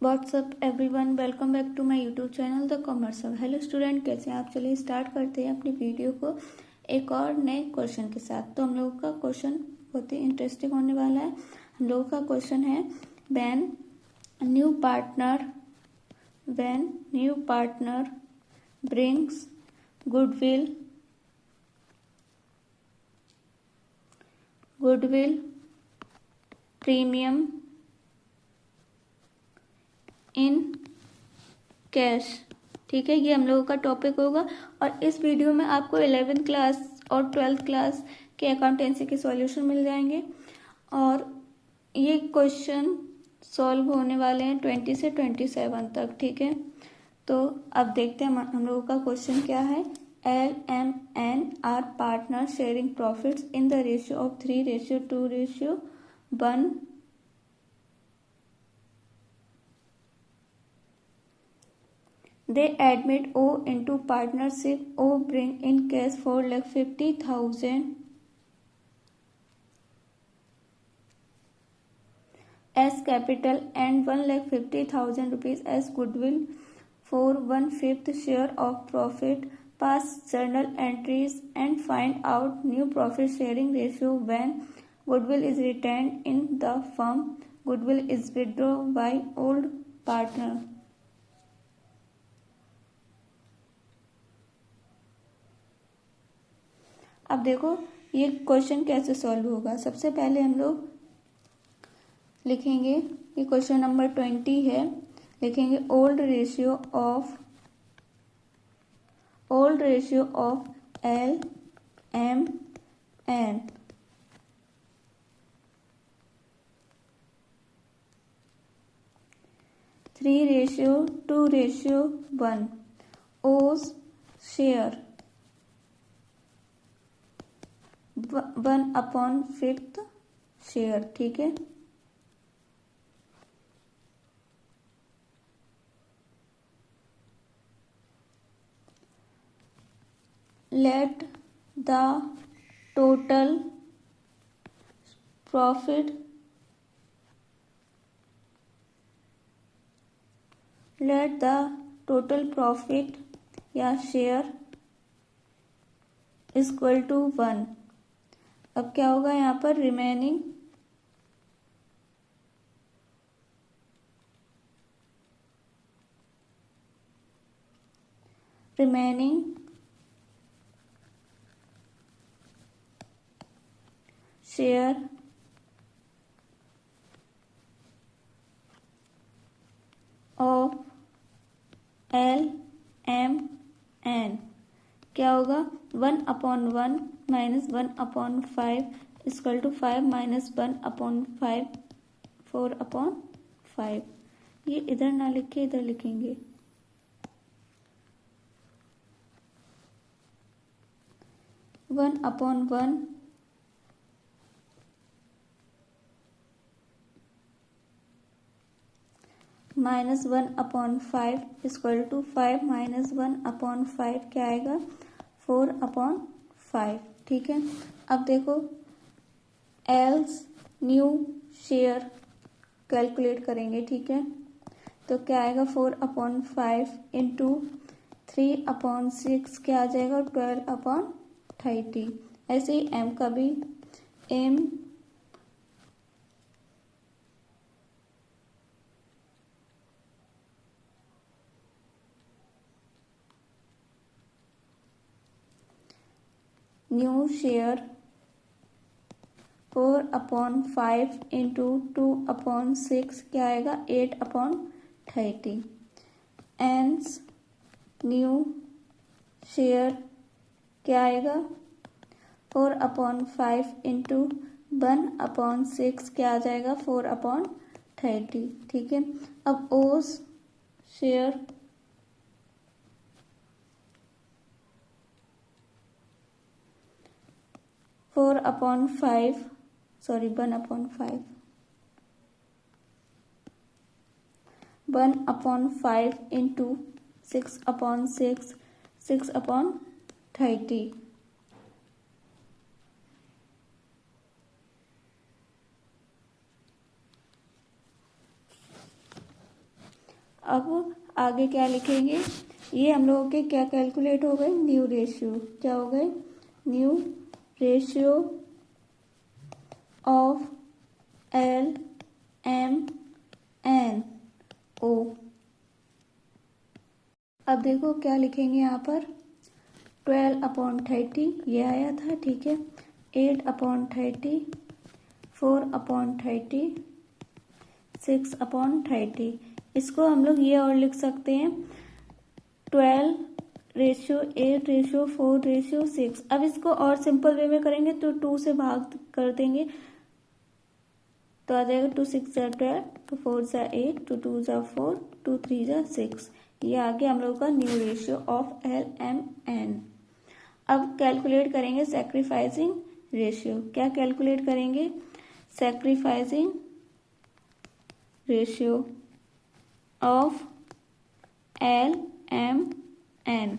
WhatsApp everyone, welcome back to my YouTube channel the commerce hub. Hello student, कैसे हैं आप? चलिए start करते हैं अपनी वीडियो को एक और नए क्वेश्चन के साथ। तो हम लोगों का क्वेश्चन बहुत ही इंटरेस्टिंग होने वाला है। हम लोगों का क्वेश्चन है when new partner brings goodwill premium in cash. ठीक है, ये हम लोगों का टॉपिक होगा और इस वीडियो में आपको 11th क्लास और 12th क्लास के अकाउंटेंसी के सॉल्यूशन मिल जाएंगे और ये क्वेश्चन सॉल्व होने वाले हैं 20 से 27 तक। ठीक है, तो अब देखते हैं हम लोगों का क्वेश्चन क्या है। LMN R partner sharing profits in the ratio of 3:2:1। They admit O into partnership. O bring in cash 4,50,000 as capital and 1,50,000 rupees as goodwill for 1/5 share of profit. Pass journal entries and find out new profit sharing ratio when goodwill is retained in the firm. Goodwill is withdrawn by old partner. अब देखो ये question कैसे solve होगा। सबसे पहले हम लोग लिखेंगे, ये क्वेश्चन नंबर 20 है। लिखेंगे old ratio of LMN 3:2:1। O's share 1/5 share. ठीक है, लेट द टोटल प्रॉफिट या शेयर इक्वल टू 1। अब क्या होगा यहाँ पर? रिमेनिंग शेयर ऑफ LMN क्या होगा? 1/1 माइनस 1/5 इक्वल टू 5 माइनस 1/5 4/5। ये इधर ना लिखे, इधर लिखेंगे। One upon one minus 1/5 equal to 5 minus 1/5 क्या आएगा? 4/5। ठीक है, अब देखो एल्स न्यू शेयर कैलकुलेट करेंगे। ठीक है, तो क्या आएगा? 4/5 इंटू 3/6 क्या आ जाएगा? 12/30। ऐसे ही एम का भी, एम न्यू शेयर 4/5 इंटू 2/6 क्या आएगा? 8/30। एंस न्यू शेयर क्या आएगा? 4/5 इंटू 1/6 क्या आ जाएगा? 4/30। ठीक है, अब ओस शेयर 1/5 इंटू 6/6 6/30। अब आगे क्या लिखेंगे, ये हम लोगों के क्या कैलकुलेट हो गए, न्यू रेशियो, क्या हो गए, new ratio of L M N O. अब देखो क्या लिखेंगे यहाँ पर, 12/30 ये आया था, ठीक है, 8/30, 4/30, 6/30। इसको हम लोग ये और लिख सकते हैं 12:8:4:6। अब इसको और सिंपल वे में करेंगे तो 2 से भाग कर देंगे तो आ जाएगा 2 6 12, 2 4 8, 2 2 4, 2 3 6। ये आ गया हम लोग का new ratio of L M N. अब कैलकुलेट करेंगे सैक्रिफाइसिंग रेशियो, क्या कैलकुलेट करेंगे, sacrificing ratio of L M N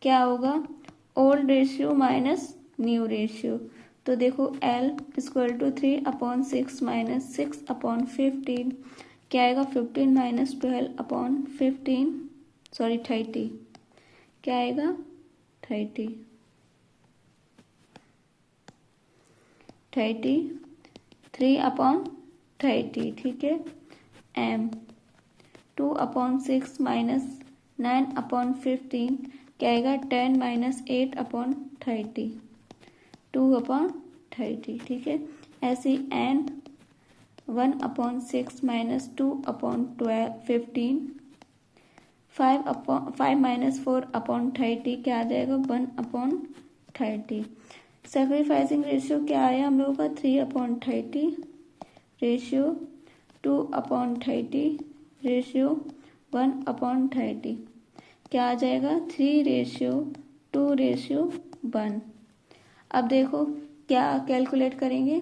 क्या होगा, old ratio minus new ratio. तो देखो L इक्वल टू 3/6 माइनस 6/15 क्या आएगा, 15 माइनस 12/15 सॉरी 30 क्या आएगा 30 3/30, ठीक है। M 2/6 माइनस 9/15 क्या आएगा 10 माइनस 8/30 2/30, ठीक है। ऐसे N 1/6 माइनस 2/15 5 माइनस 4/30 क्या आ जाएगा 1/30। सैक्रिफाइसिंग रेशियो क्या आया हम लोगों का 3/30 रेशियो 2/30 रेशियो 1/30 क्या आ जाएगा 3:2:1। अब देखो क्या कैलकुलेट करेंगे,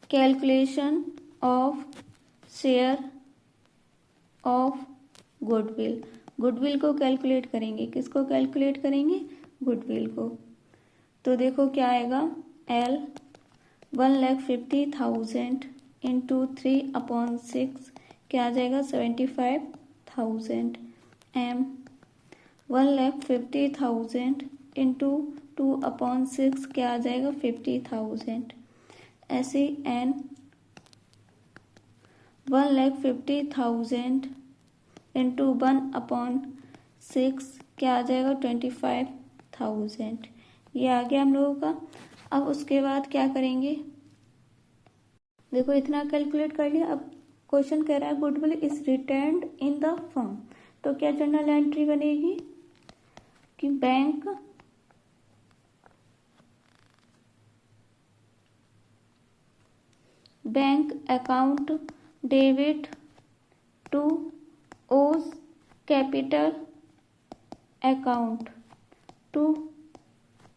calculation of share of goodwill. Goodwill को कैलकुलेट करेंगे, किसको कैलकुलेट करेंगे, गुडविल को। तो देखो क्या आएगा, L 1,50,000 इंटू 3/6 क्या आ जाएगा 75,000। M 1,50,000 इंटू 2/6 क्या आ जाएगा 50,000। ऐसे N 1,50,000 इंटू 1/6 क्या आ जाएगा 25,000। ये आ गया हम लोगों का। अब उसके बाद क्या करेंगे, देखो इतना कैलकुलेट कर लिया। अब क्वेश्चन कह रहा है goodwill is retained in the firm, तो क्या जर्नल एंट्री बनेगी कि bank account debit to O's capital account to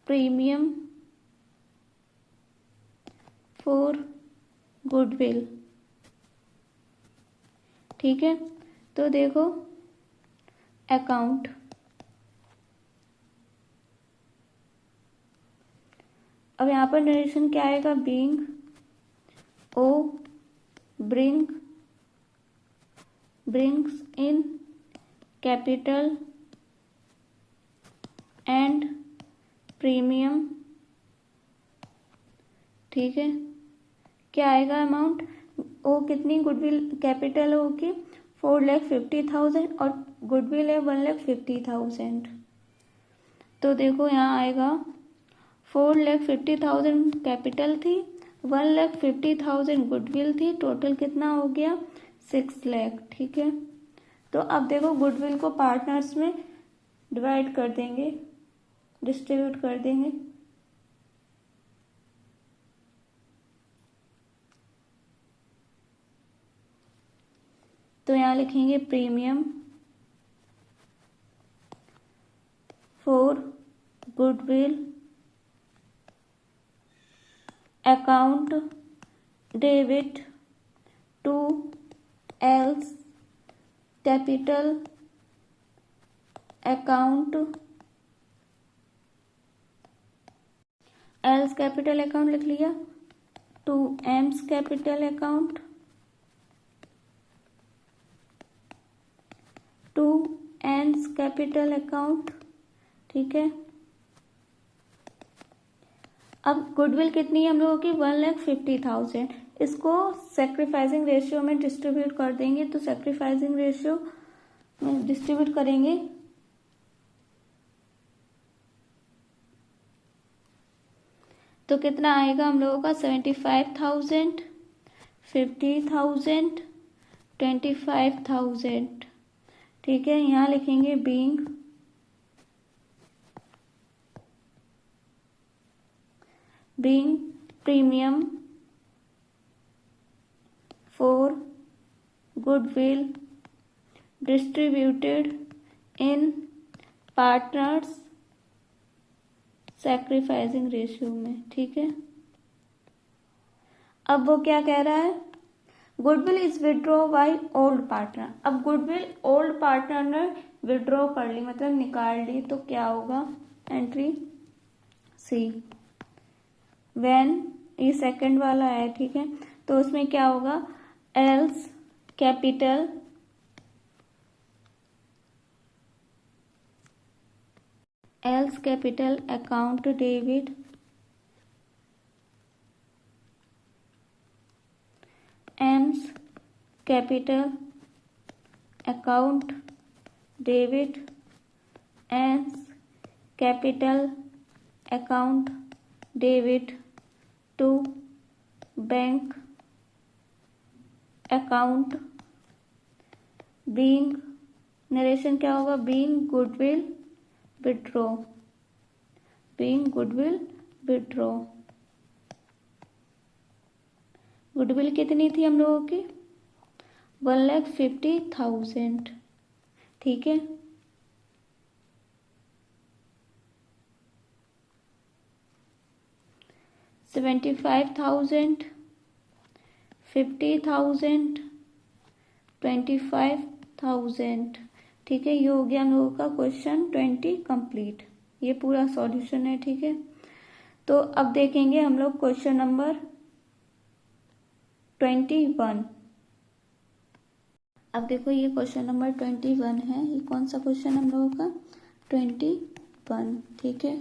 premium for goodwill, ठीक है। तो देखो अकाउंट, अब यहाँ पर नरेशन क्या आएगा, being O brings in capital and premium, ठीक है। क्या आएगा अमाउंट, ओ कितनी गुडविल कैपिटल होगी 4,50,000 और गुडविल है 1,50,000। तो देखो यहाँ आएगा 4,50,000 कैपिटल थी, 1,50,000 गुडविल थी, टोटल कितना हो गया 6 लाख, ठीक है। तो अब देखो गुडविल को पार्टनर्स में डिवाइड कर देंगे, डिस्ट्रीब्यूट कर देंगे। तो यहाँ लिखेंगे premium for goodwill account debit to L's capital account, L's capital account लिख लिया, to M's capital account, to N's capital account, ठीक है। अब गुडविल कितनी है हम लोगों की, 1,50,000। इसको सेक्रीफाइसिंग रेशियो में डिस्ट्रीब्यूट कर देंगे, तो सेक्रीफाइसिंग रेशियो में डिस्ट्रीब्यूट करेंगे तो कितना आएगा हम लोगों का, 75,000, 50,000, 25,000, ठीक है। यहाँ लिखेंगे being premium for goodwill distributed in partners sacrificing ratio में, ठीक है। अब वो क्या कह रहा है, goodwill is withdraw by old partner. अब गुडविल ओल्ड पार्टनर ने विड्रॉ कर ली, मतलब निकाल ली, तो क्या होगा, एंट्री सी। व्हेन, ये सेकंड वाला है, ठीक है, तो उसमें क्या होगा, L's capital account debit M's capital account debit M's capital account debit to bank account being, narration क्या होगा, being goodwill withdraw, being goodwill withdraw. Goodwill कितनी थी हम लोगों की, 1,50,000, ठीक है। $75,000, $50,000, $25,000, ठीक है। ये हो गया हम लोगों का क्वेश्चन 20 कंप्लीट। ये पूरा सॉल्यूशन है, ठीक है। तो अब देखेंगे हम लोग क्वेश्चन नंबर 21। अब देखो ये क्वेश्चन नंबर 21 है। ये कौन सा क्वेश्चन हम लोगों का, 21, ठीक है।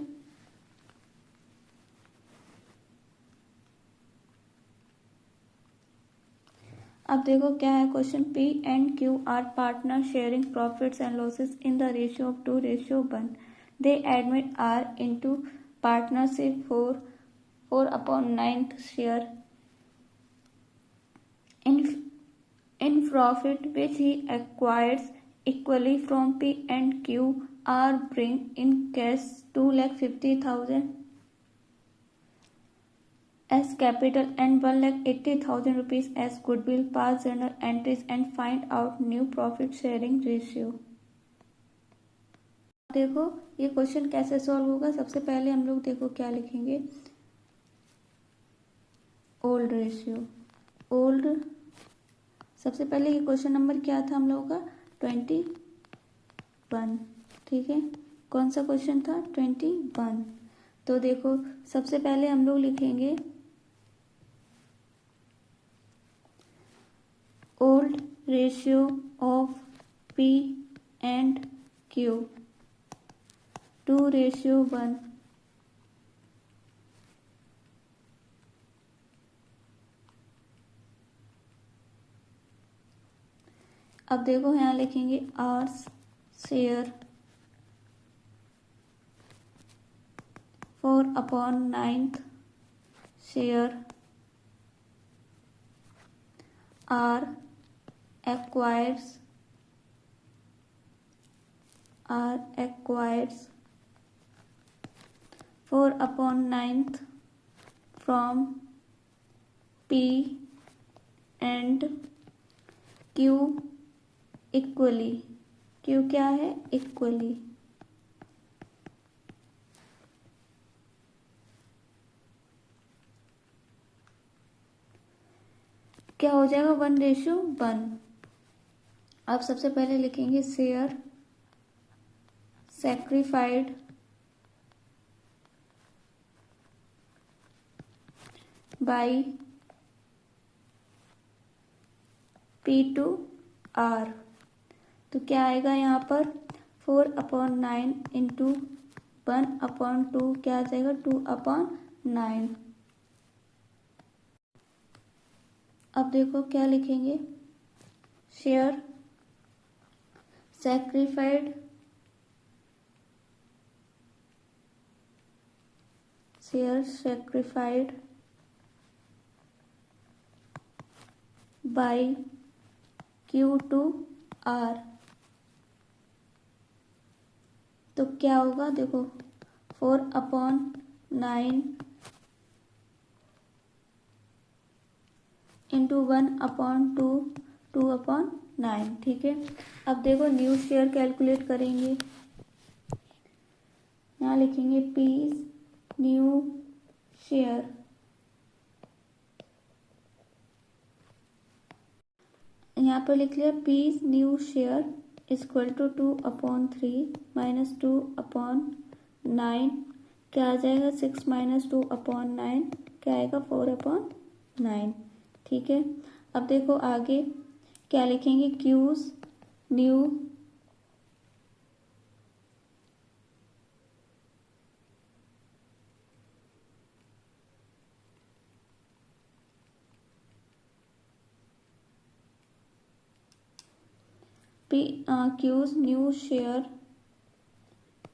अब देखो क्या है क्वेश्चन, P and Q are partner sharing profits and losses in the ratio of 2:1। They admit R into partnership for 4/9 share in profit which he acquires equally from P and Q are bring in cash 2,50,000 as capital and 1,80,000 rupees as goodwill, pass journal entries and find out new profit sharing ratio। देखो ये question कैसे solve होगा, सबसे पहले हम लोग देखो क्या लिखेंगे, ओल्ड रेशियो, ओल्ड, सबसे पहले ये क्वेश्चन नंबर क्या था हम लोगों का, 21, ठीक है। कौन सा क्वेश्चन था, 21। तो देखो सबसे पहले हम लोग लिखेंगे old ratio of P and Q 2:1। अब देखो यहाँ लिखेंगे R's share 4/9 share R acquires 4/9 from P and Q equally, Q क्या है, इक्वली। क्या हो जाएगा, 1:1। अब सबसे पहले लिखेंगे शेयर सैक्रिफाइड बाय P/R। तो क्या आएगा यहाँ पर 4/9 इंटू 1/2 क्या आ जाएगा 2/9। अब देखो क्या लिखेंगे, शेयर सैक्रिफाइड बाय Q/R। तो क्या होगा देखो 4/9 इंटू 1/2 2/9। ठीक है। अब देखो न्यू शेयर कैलकुलेट करेंगे, यहाँ लिखेंगे P न्यू शेयर। यहाँ पर लिख लिया P new share equal to 2/3 minus 2/9 क्या आ जाएगा 6 माइनस 2/9 क्या आएगा 4/9। ठीक है। अब देखो आगे क्या लिखेंगे, Q's new Q's new share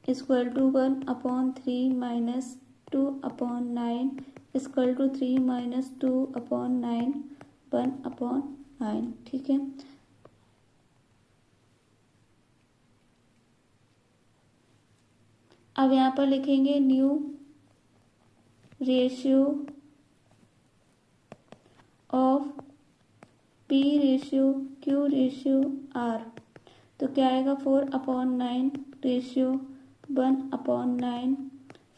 equal to 1/3 minus 2/9 equal to 3 minus 2/9 1/9। ठीक है। अब यहाँ पर लिखेंगे न्यू रेशियो ऑफ P/Q/R। तो क्या आएगा 4/9 रेशियो 1/9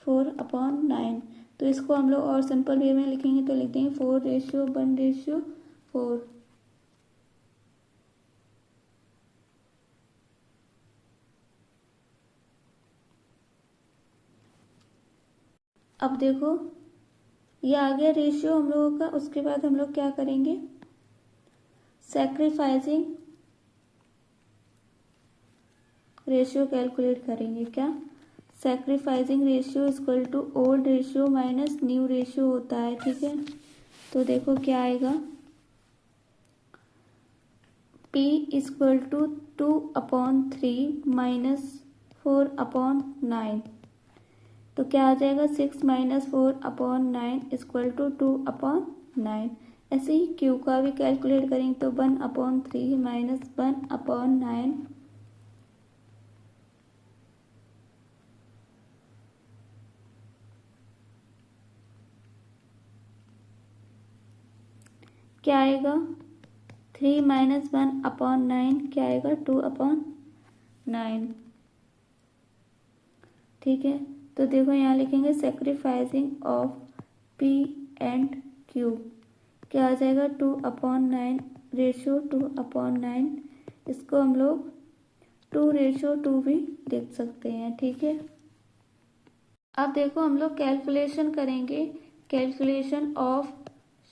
4/9। तो इसको हम लोग और सिंपल वे में लिखेंगे तो लिख देंगे 4/1/4। अब देखो ये आ गया रेशियो हम लोगों का। उसके बाद हम लोग क्या करेंगे, सैक्रिफाइसिंग रेशियो कैलकुलेट करेंगे। क्या, sacrificing ratio equal to old ratio minus new ratio होता है। ठीक है। तो देखो क्या आएगा, P इक्वल टू 2/3 माइनस 4/9 तो क्या आ जाएगा 6 माइनस 4/9 इक्वल टू 2/9। ऐसे ही Q का भी कैलकुलेट करेंगे तो 1/3 माइनस 1/9 क्या आएगा 3 माइनस 1/9 क्या आएगा 2/9। ठीक है। तो देखो यहाँ लिखेंगे sacrificing of P and Q क्या आ जाएगा 2/9 रेशियो 2/9। इसको हम लोग 2/2 भी देख सकते हैं। ठीक है। अब देखो हम लोग कैलकुलेशन करेंगे, calculation of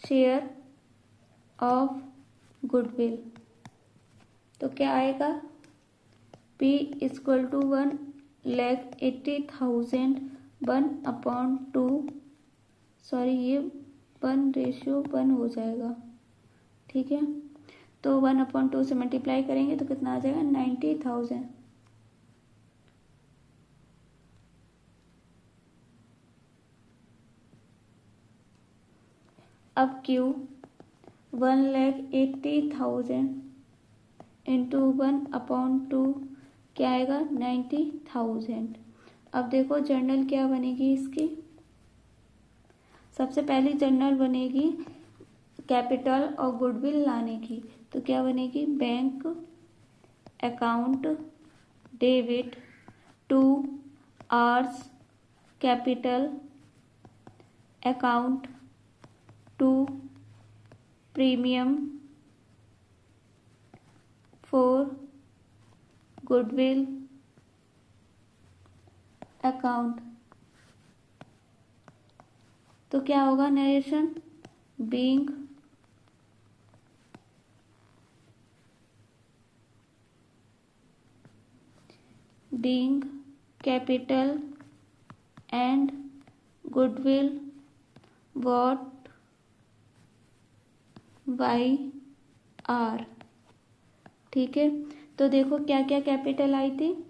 share of goodwill. तो क्या आएगा P इक्वल टू 1,80,000 1/2 सॉरी ये 1/1 हो जाएगा। ठीक है। तो 1/2 से मल्टीप्लाई करेंगे तो कितना आ जाएगा 90,000। अब Q 1,80,000 इंटू 1/2 क्या आएगा 90,000। अब देखो जर्नल क्या बनेगी इसकी, सबसे पहली जर्नल बनेगी कैपिटल और गुडविल लाने की। तो क्या बनेगी, bank account debit to R's capital account to premium for goodwill account. तो क्या होगा narration, being being capital and goodwill bought by R. ठीक है, तो देखो क्या क्या कैपिटल आई थी।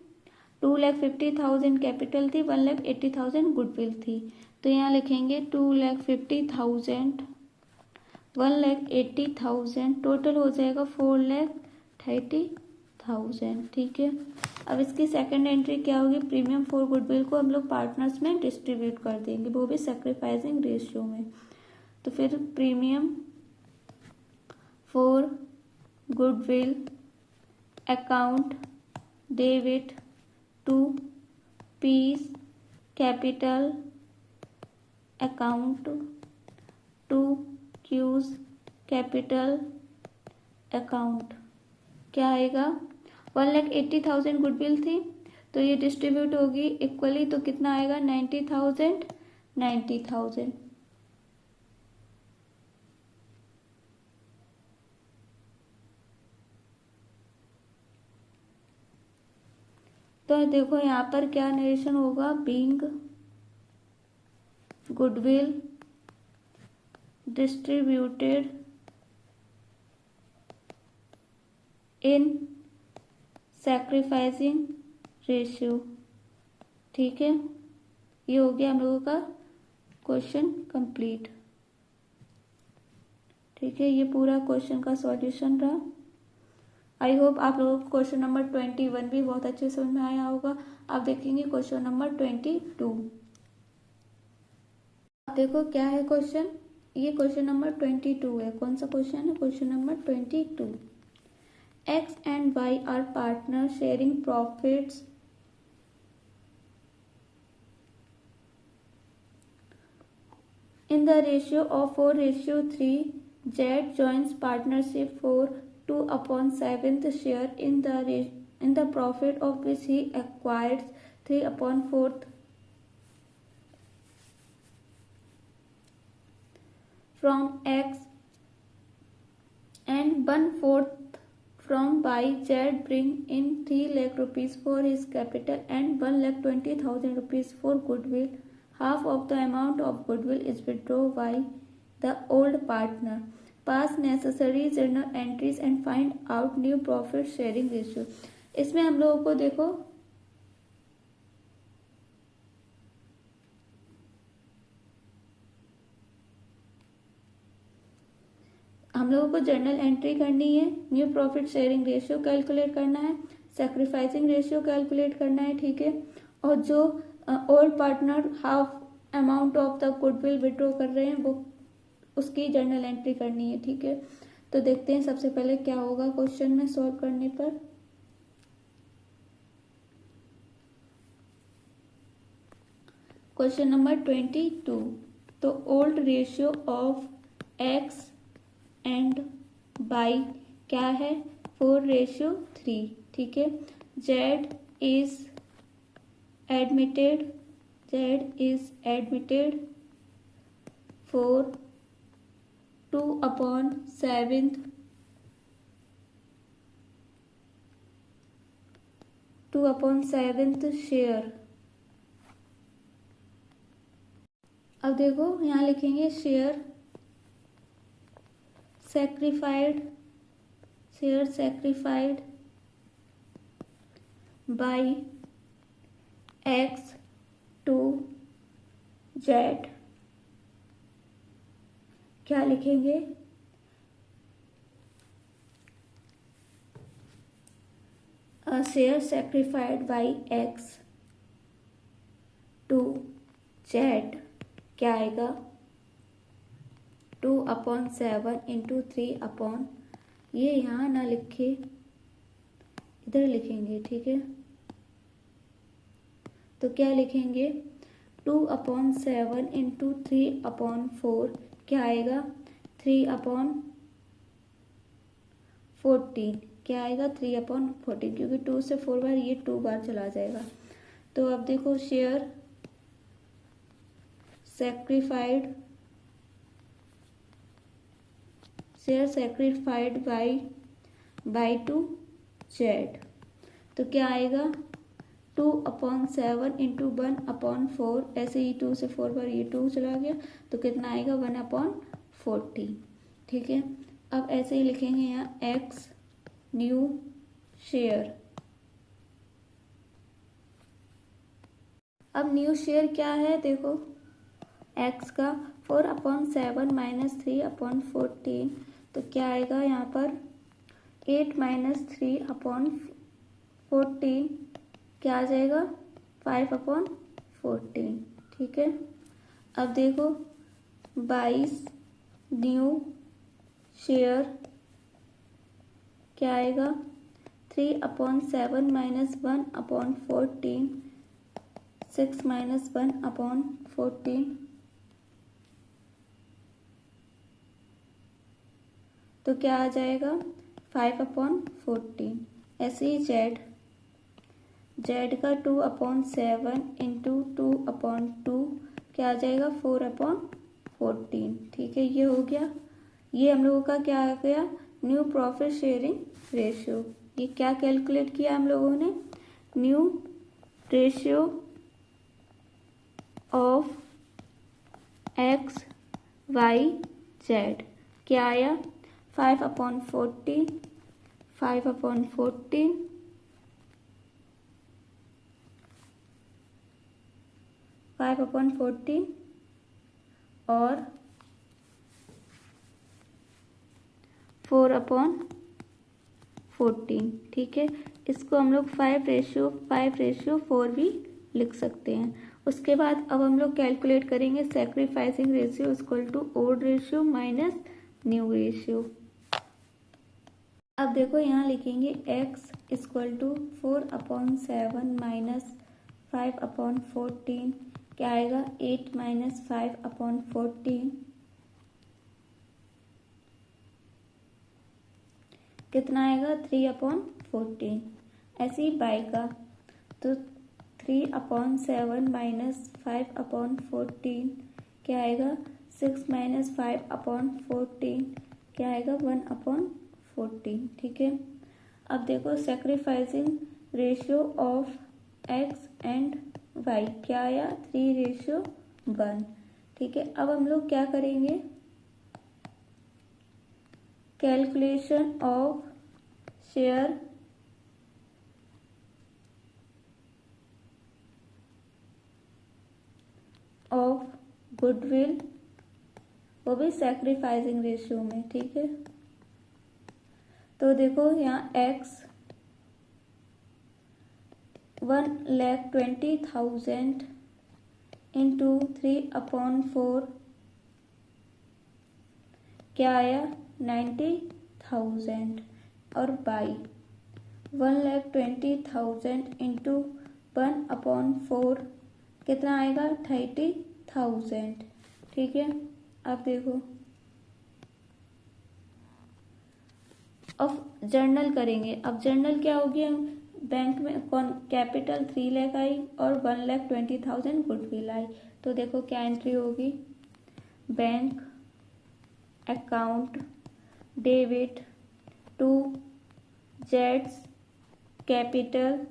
2,50,000 कैपिटल थी, 1,80,000 गुडविल थी। तो यहाँ लिखेंगे 2,50,000, 1,80,000, टोटल हो जाएगा 4,30,000। ठीक है, अब इसकी सेकंड एंट्री क्या होगी, प्रीमियम फॉर गुडविल को हम लोग पार्टनर्स में डिस्ट्रीब्यूट कर देंगे, वो भी सैक्रिफाइसिंग रेशियो में। तो फिर premium for goodwill account debit to P's capital account to Q's capital account. क्या आएगा, 1,80,000 गुडविल थी, तो ये डिस्ट्रीब्यूट होगी इक्वली, तो कितना आएगा 90,000, 90,000। तो देखो यहाँ पर क्या नरेशन होगा, being goodwill distributed in sacrificing ratio. ठीक है, ये हो गया हम लोगों का क्वेश्चन कंप्लीट। ठीक है, ये पूरा क्वेश्चन का सॉल्यूशन रहा। आई होप आप लोगों को क्वेश्चन नंबर 21 भी बहुत अच्छे से समझ में आया होगा। आप देखेंगे क्वेश्चन नंबर 22। देखो क्या है क्वेश्चन, ये क्वेश्चन नंबर 22 है। कौन सा क्वेश्चन है, question number 22। X and Y are partners sharing profits in the ratio of 4:3. Z joins partnership for 2/7 share in the profit of which he acquires 3/4 from X and 1/4 from Y. Z bring in 3 lakh rupees for his capital and 1,20,000 rupees for goodwill. Half of the amount of goodwill is withdrawn by the old partner. Pass necessary journal entries and find out new profit sharing ratio. इसमें हम लोगों को देखो हम लोगों को journal entry करनी है, new profit sharing ratio calculate करना है, सैक्रिफाइसिंग रेशियो कैलकुलेट करना है। ठीक है, और जो old partner half amount of the goodwill withdraw कर रहे हैं वो उसकी जर्नल एंट्री करनी है। ठीक है, तो देखते हैं सबसे पहले क्या होगा क्वेश्चन में सॉल्व करने पर। Question number 22। तो old ratio of X and Y क्या है, 4:3। ठीक है, Z is admitted for 2/7 share. अब देखो यहाँ लिखेंगे share sacrificed by X to Z. क्या लिखेंगे, share sacrificed by X to Z क्या आएगा, 2/7 इंटू 3 ये यहाँ ना लिखे इधर लिखेंगे। ठीक है, तो क्या लिखेंगे, 2/7 इंटू 3/4 क्या आएगा, 3/14 क्या आएगा, 3/14, क्योंकि 2 से 4 बार ये 2 बार चला जाएगा। तो अब देखो share sacrificed by two Z, तो क्या आएगा 2/7 इंटू 1/4, ऐसे ही 2 से 4 पर ये 2 चला गया तो कितना आएगा 1/40। ठीक है, अब ऐसे ही लिखेंगे यहाँ x न्यू शेयर। अब न्यू शेयर क्या है देखो, x का 4/7 माइनस 3/14, तो क्या आएगा यहाँ पर 8 माइनस 3/14 क्या आ जाएगा 5/14। ठीक है, अब देखो 22 न्यू शेयर क्या आएगा 3/7 माइनस 1/14, 6 माइनस 1/14, तो क्या आ जाएगा 5/14। ऐसे ही जेड का 2/7 इंटू 2/2 क्या आ जाएगा 4/14। ठीक है, ये हो गया। ये हम लोगों का क्या आ गया न्यू प्रॉफिट शेयरिंग रेशियो। ये क्या कैलकुलेट किया हम लोगों ने, new ratio of X Y Z क्या आया 5/14, 5/14 5/14 और 4/14। ठीक है, इसको हम लोग 5/4 भी लिख सकते हैं। उसके बाद अब हम लोग कैलकुलेट करेंगे sacrificing ratio equal to old ratio minus new ratio. अब देखो यहाँ लिखेंगे x इक्वल टू 4/7 माइनस 5/14 क्या आएगा 8 माइनस 5/14 कितना आएगा 3/14। ऐसे ही बाई का तो 3/7 माइनस 5/14 क्या आएगा 6 माइनस 5/14 क्या आएगा 1/14। ठीक है, अब देखो sacrificing ratio of X and Y क्या आया 3/1। ठीक है, अब हम लोग क्या करेंगे calculation of share of goodwill, वो भी सैक्रिफाइसिंग रेशियो में। ठीक है, तो देखो यहाँ x 1,20,000 इंटू 3/4 क्या आया 90,000 और बाई 1,20,000 इंटू 1/4 कितना आएगा 30,000। ठीक है, अब देखो अब जर्नल करेंगे। अब जर्नल क्या होगी, बैंक में कौन कैपिटल 3 लाख आई और 1,20,000 गुडविल आई, तो देखो क्या एंट्री होगी बैंक अकाउंट डेबिट टू जेड्स कैपिटल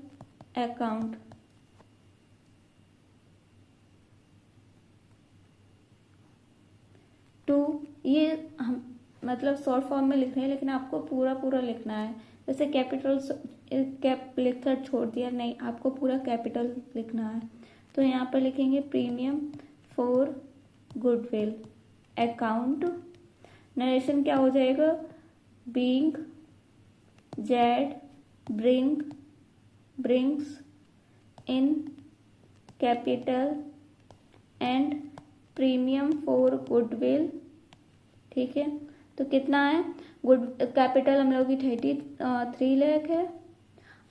अकाउंट। टू ये हम मतलब शॉर्ट फॉर्म में लिख रहे हैं लेकिन आपको पूरा पूरा लिखना है। जैसे कैपिटल लिखकर छोड़ दिया, नहीं आपको पूरा कैपिटल लिखना है। तो यहाँ पर लिखेंगे premium for goodwill account, narration क्या हो जाएगा being Z brings in capital and premium for goodwill. ठीक है, तो कितना है गुड कैपिटल हम लोग की 33 लाख है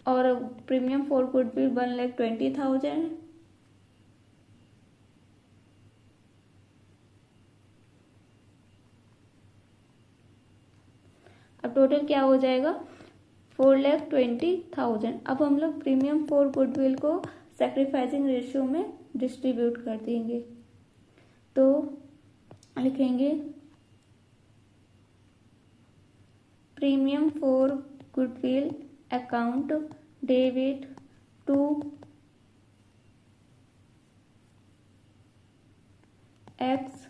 और प्रीमियम फॉर गुडविल 1,20,000। अब टोटल क्या हो जाएगा 4,20,000। अब हम लोग प्रीमियम फॉर गुडविल को सैक्रिफाइसिंग रेशियो में डिस्ट्रीब्यूट कर देंगे। तो लिखेंगे premium for goodwill account debit to X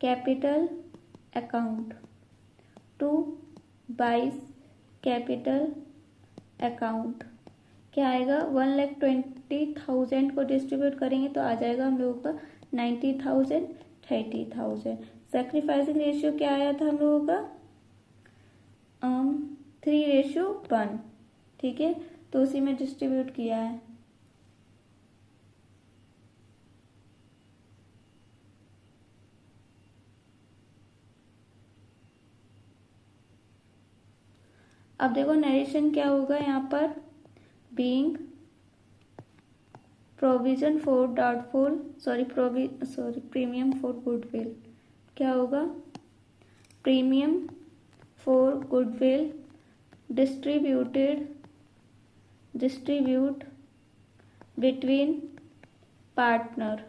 capital account to 22 capital account. क्या आएगा? 1,20,000 को डिस्ट्रीब्यूट करेंगे तो आ जाएगा हम लोगों का 90,000, 30,000। सेक्रीफाइसिंग रेशियो क्या आया था हम लोगों का? 3:1। ठीक है, तो उसी में डिस्ट्रीब्यूट किया है। अब देखो नरेशन क्या होगा यहाँ पर, being provision for doubtful premium for goodwill. क्या होगा? Premium for goodwill distribute between partner.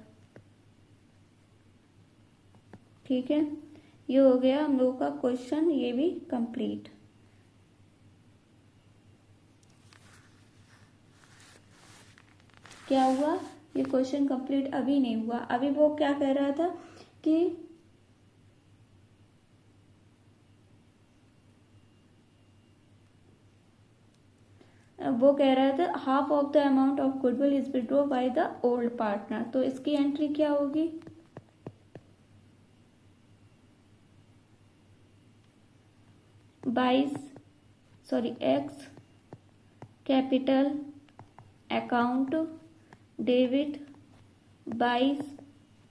ठीक है, ये हो गया हम लोगों का क्वेश्चन, ये भी कंप्लीट। क्या हुआ? ये क्वेश्चन कंप्लीट अभी नहीं हुआ। अभी वो क्या कह रहा था कि वो कह रहा था half of the amount of goodwill is withdraw by the old partner. तो इसकी एंट्री क्या होगी? X capital account debit 22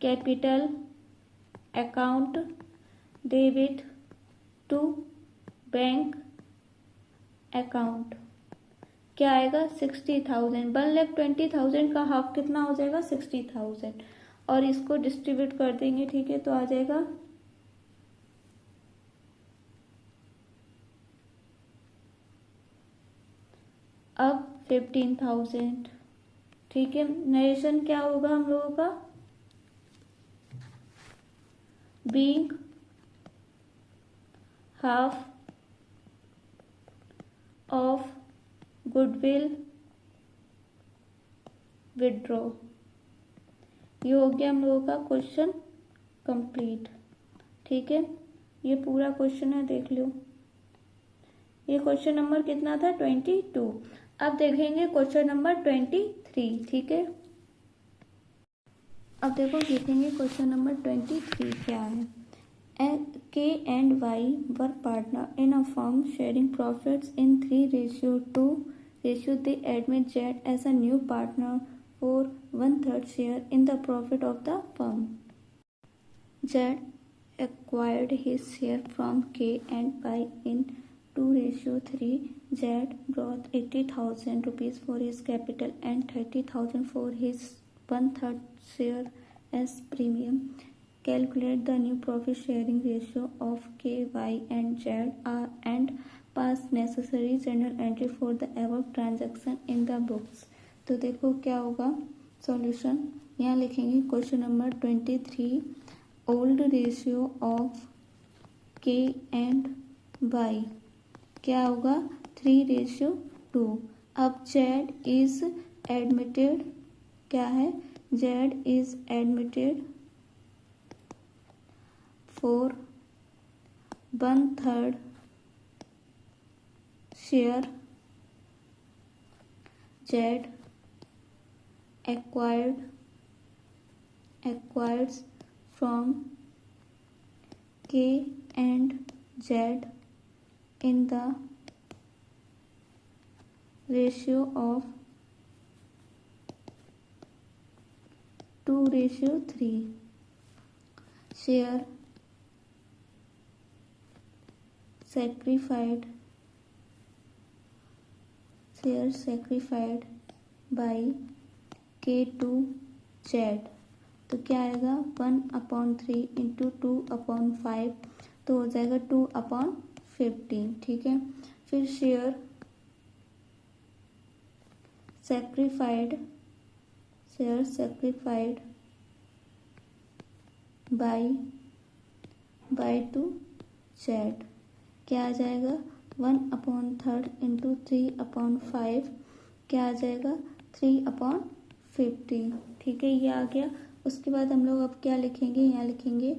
capital account debit to bank account. क्या आएगा? 60,000। 1,20,000 का हाफ कितना हो जाएगा? 60,000। और इसको डिस्ट्रीब्यूट कर देंगे। ठीक है, तो आ जाएगा अब 15,000। ठीक है, नरेशन क्या होगा हम लोगों का? Being half of goodwill withdraw. ये हो गया हम लोगों का क्वेश्चन कंप्लीट। ठीक है, ये पूरा क्वेश्चन है, देख लो। ये क्वेश्चन नंबर कितना था? 22। अब देखेंगे क्वेश्चन नंबर 23। ठीक है, अब देखो देखेंगे क्वेश्चन नंबर 23 क्या है। K and Y were partner in a firm sharing profits in 3:2 ratio. They admit Z as a new partner for 1/3 share in the profit of the firm. Z acquired his share from K and Y in 2:3. Z brought 80,000 rupees for his capital and 30,000 for his 1/3 share as premium. Calculate the new profit sharing ratio of K, Y and Z and pass necessary journal entry for the above transaction in the books. तो देखो क्या होगा solution. यहाँ लिखेंगे question number 23, old ratio of K and Y क्या होगा? 3:2। अब Z is admitted, क्या है? Z is admitted for 1/3 share. Z acquires from K and Z in the ratio of 2:3. Share sacrificed by K to Z। तो क्या आएगा? 1/3 into 2/5 तो हो जाएगा 2/15। ठीक है, फिर share sacrificed by to Z क्या आ जाएगा? 1/3 इंटू 3/5 क्या आ जाएगा? 3/15। ठीक है, ये आ गया उसके बाद हम लोग अब क्या लिखेंगे, यहाँ लिखेंगे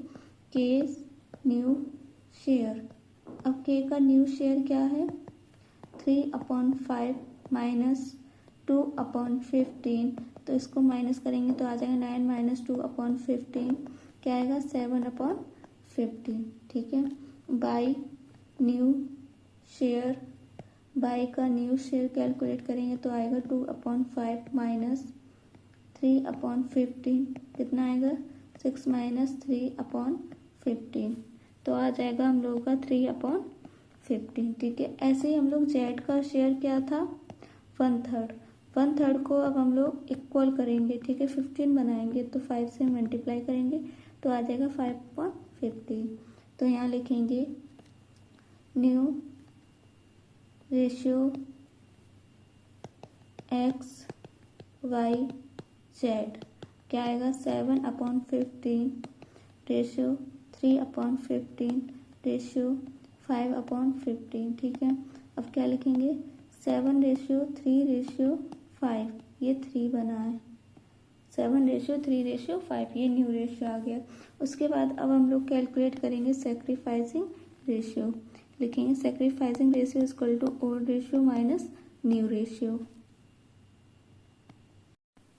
केस न्यू शेयर। अब के का न्यू शेयर क्या है, 3/5 माइनस 2/15, तो इसको माइनस करेंगे तो आ जाएगा 9 माइनस 2/15 क्या आएगा 7/15। ठीक है, बाई न्यू शेयर, बाई का न्यू शेयर कैलकुलेट करेंगे तो आएगा 2/5 माइनस 3/15 कितना आएगा 6 माइनस 3/15, तो आ जाएगा हम लोगों का 3/15। ठीक है, ऐसे ही हम लोग जेड का शेयर क्या था 1/3 को अब हम लोग इक्वल करेंगे। ठीक है, 15 बनाएंगे तो 5 से मल्टीप्लाई करेंगे तो आ जाएगा 5/15। तो यहाँ लिखेंगे new ratio X Y Z क्या आएगा 7/15 रेशियो 3/15 रेशियो 5/15। ठीक है, अब क्या लिखेंगे 7/3/5, ये 3 बना है, 7/3/5 ये न्यू रेशियो आ गया। उसके बाद अब हम लोग कैलकुलेट करेंगे सेक्रीफाइसिंग रेशियो, लिखेंगे sacrificing ratio equal to old ratio minus new ratio.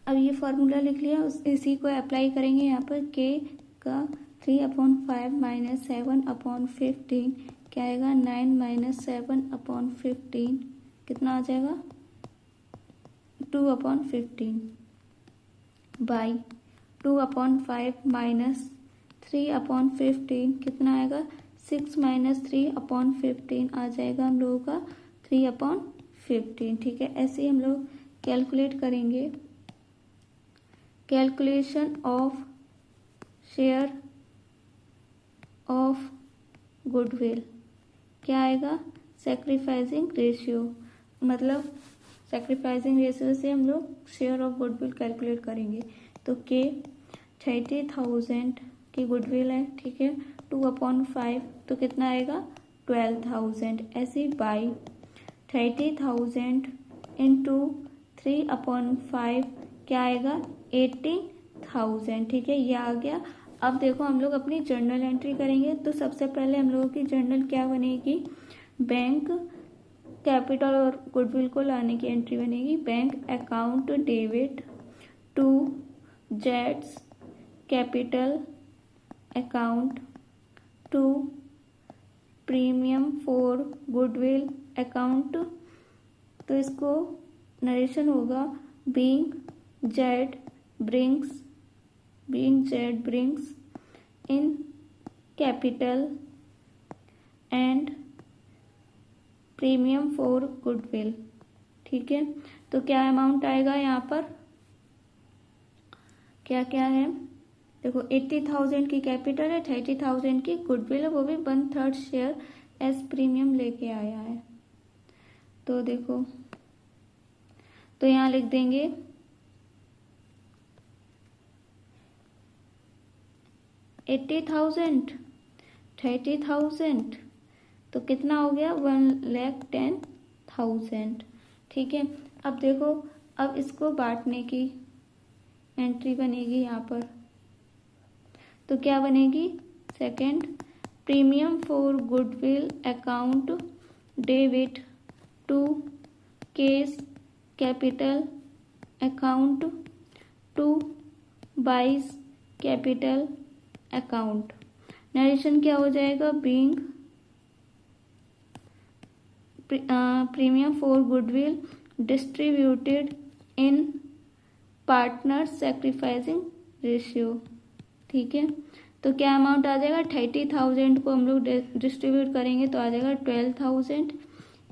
अब ये फॉर्मूला लिख लिया, इसी को अप्लाई करेंगे यहाँ पर के का 3/5 माइनस 7/15 क्या आएगा 9 माइनस 7/15 कितना आ जाएगा 2/15 बाई 2/5 माइनस 3/15 कितना आएगा 6 माइनस 3/15 आ जाएगा हम लोगों का 3/15। ठीक है, ऐसे ही हम लोग कैलकुलेट करेंगे calculation of share of goodwill क्या आएगा सेक्रीफाइसिंग रेशियो, मतलब सेक्रीफाइसिंग रेशियो से हम लोग शेयर ऑफ गुडविल कैलकुलेट करेंगे। तो के 30,000 की गुडविल है। ठीक है, 2/5 तो कितना आएगा 12,000, ऐसे बाई 30,000 इंटू 3/5 क्या आएगा 18,000। ठीक है, ये आ गया। अब देखो हम लोग अपनी जर्नल एंट्री करेंगे, तो सबसे पहले हम लोगों की जर्नल क्या बनेगी, बैंक कैपिटल और गुडविल को लाने की एंट्री बनेगी। बैंक अकाउंट डेबिट टू जेड्स capital account to premium for goodwill account, तो इसको नरेशन होगा being Z brings in capital and premium for goodwill. ठीक है, तो क्या अमाउंट आएगा यहाँ पर, क्या क्या है देखो 80,000 की कैपिटल है, 30,000 की गुडविल है, वो भी 1/3 शेयर एज प्रीमियम लेके आया है। तो देखो तो यहाँ लिख देंगे 80,000 30,000 तो कितना हो गया 1,10,000। ठीक है, अब देखो अब इसको बांटने की एंट्री बनेगी यहाँ पर, तो क्या बनेगी second premium for goodwill account debit to X's capital account to Y's capital account. Narration क्या हो जाएगा being premium for goodwill distributed in partner sacrificing ratio. ठीक है, तो क्या अमाउंट आ जाएगा 30,000 को हम लोग डिस्ट्रीब्यूट करेंगे तो आ जाएगा 12,000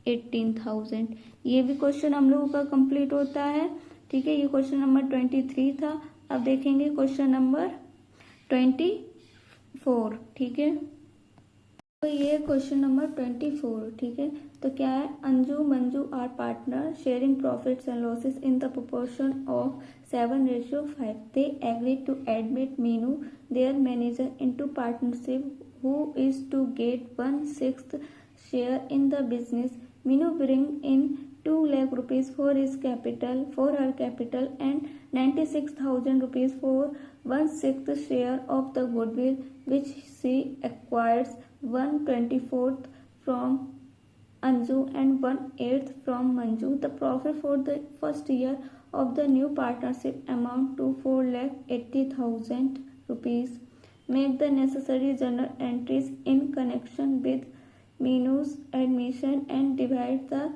18,000। ये भी क्वेश्चन हम लोगों का कंप्लीट होता है। ठीक है, ये क्वेश्चन नंबर 23 था। अब देखेंगे क्वेश्चन नंबर 24। ठीक है, तो ये क्वेश्चन नंबर 24। ठीक है, तो क्या है Anju Manju are partner sharing profits and losses in the proportion of 7/5। They agree to admit Meenu their manager into partnership who is to get 1/6 share in the business. Meenu bring in 2 lakh rupees for her capital and 96,000 rupees for 1/6 share of the goodwill which she acquires 1/24 from Anju and 1/8 from Manju. The profit for the first year of the new partnership amount to 4,80,000 rupees. Make the necessary journal entries in connection with Meenu's admission and divide the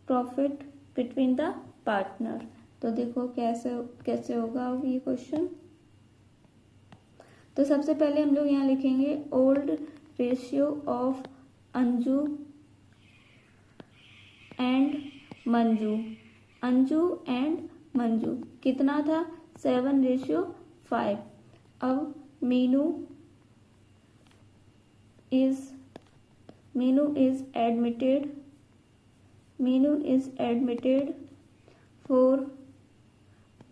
profit between the partner. तो देखो कैसे होगा अब ये question. तो सबसे पहले हम लोग यहाँ लिखेंगे old ratio of Anju and Manju. Anju and Manju कितना था 7:5। अब Meenu is admitted for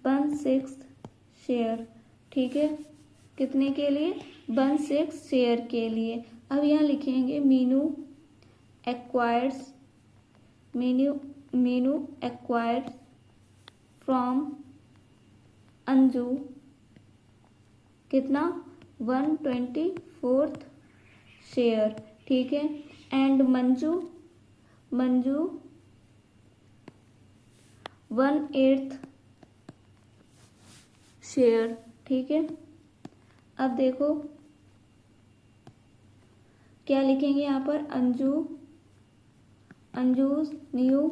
1/6 share. ठीक है, कितने के लिए 1/6 शेयर के लिए। अब यहाँ लिखेंगे मीनू एक्वायर्स फ्रॉम अंजू कितना 1/24 शेयर। ठीक है, एंड मंजू 1/8 शेयर। ठीक है, अब देखो क्या लिखेंगे यहाँ पर अंजूज न्यू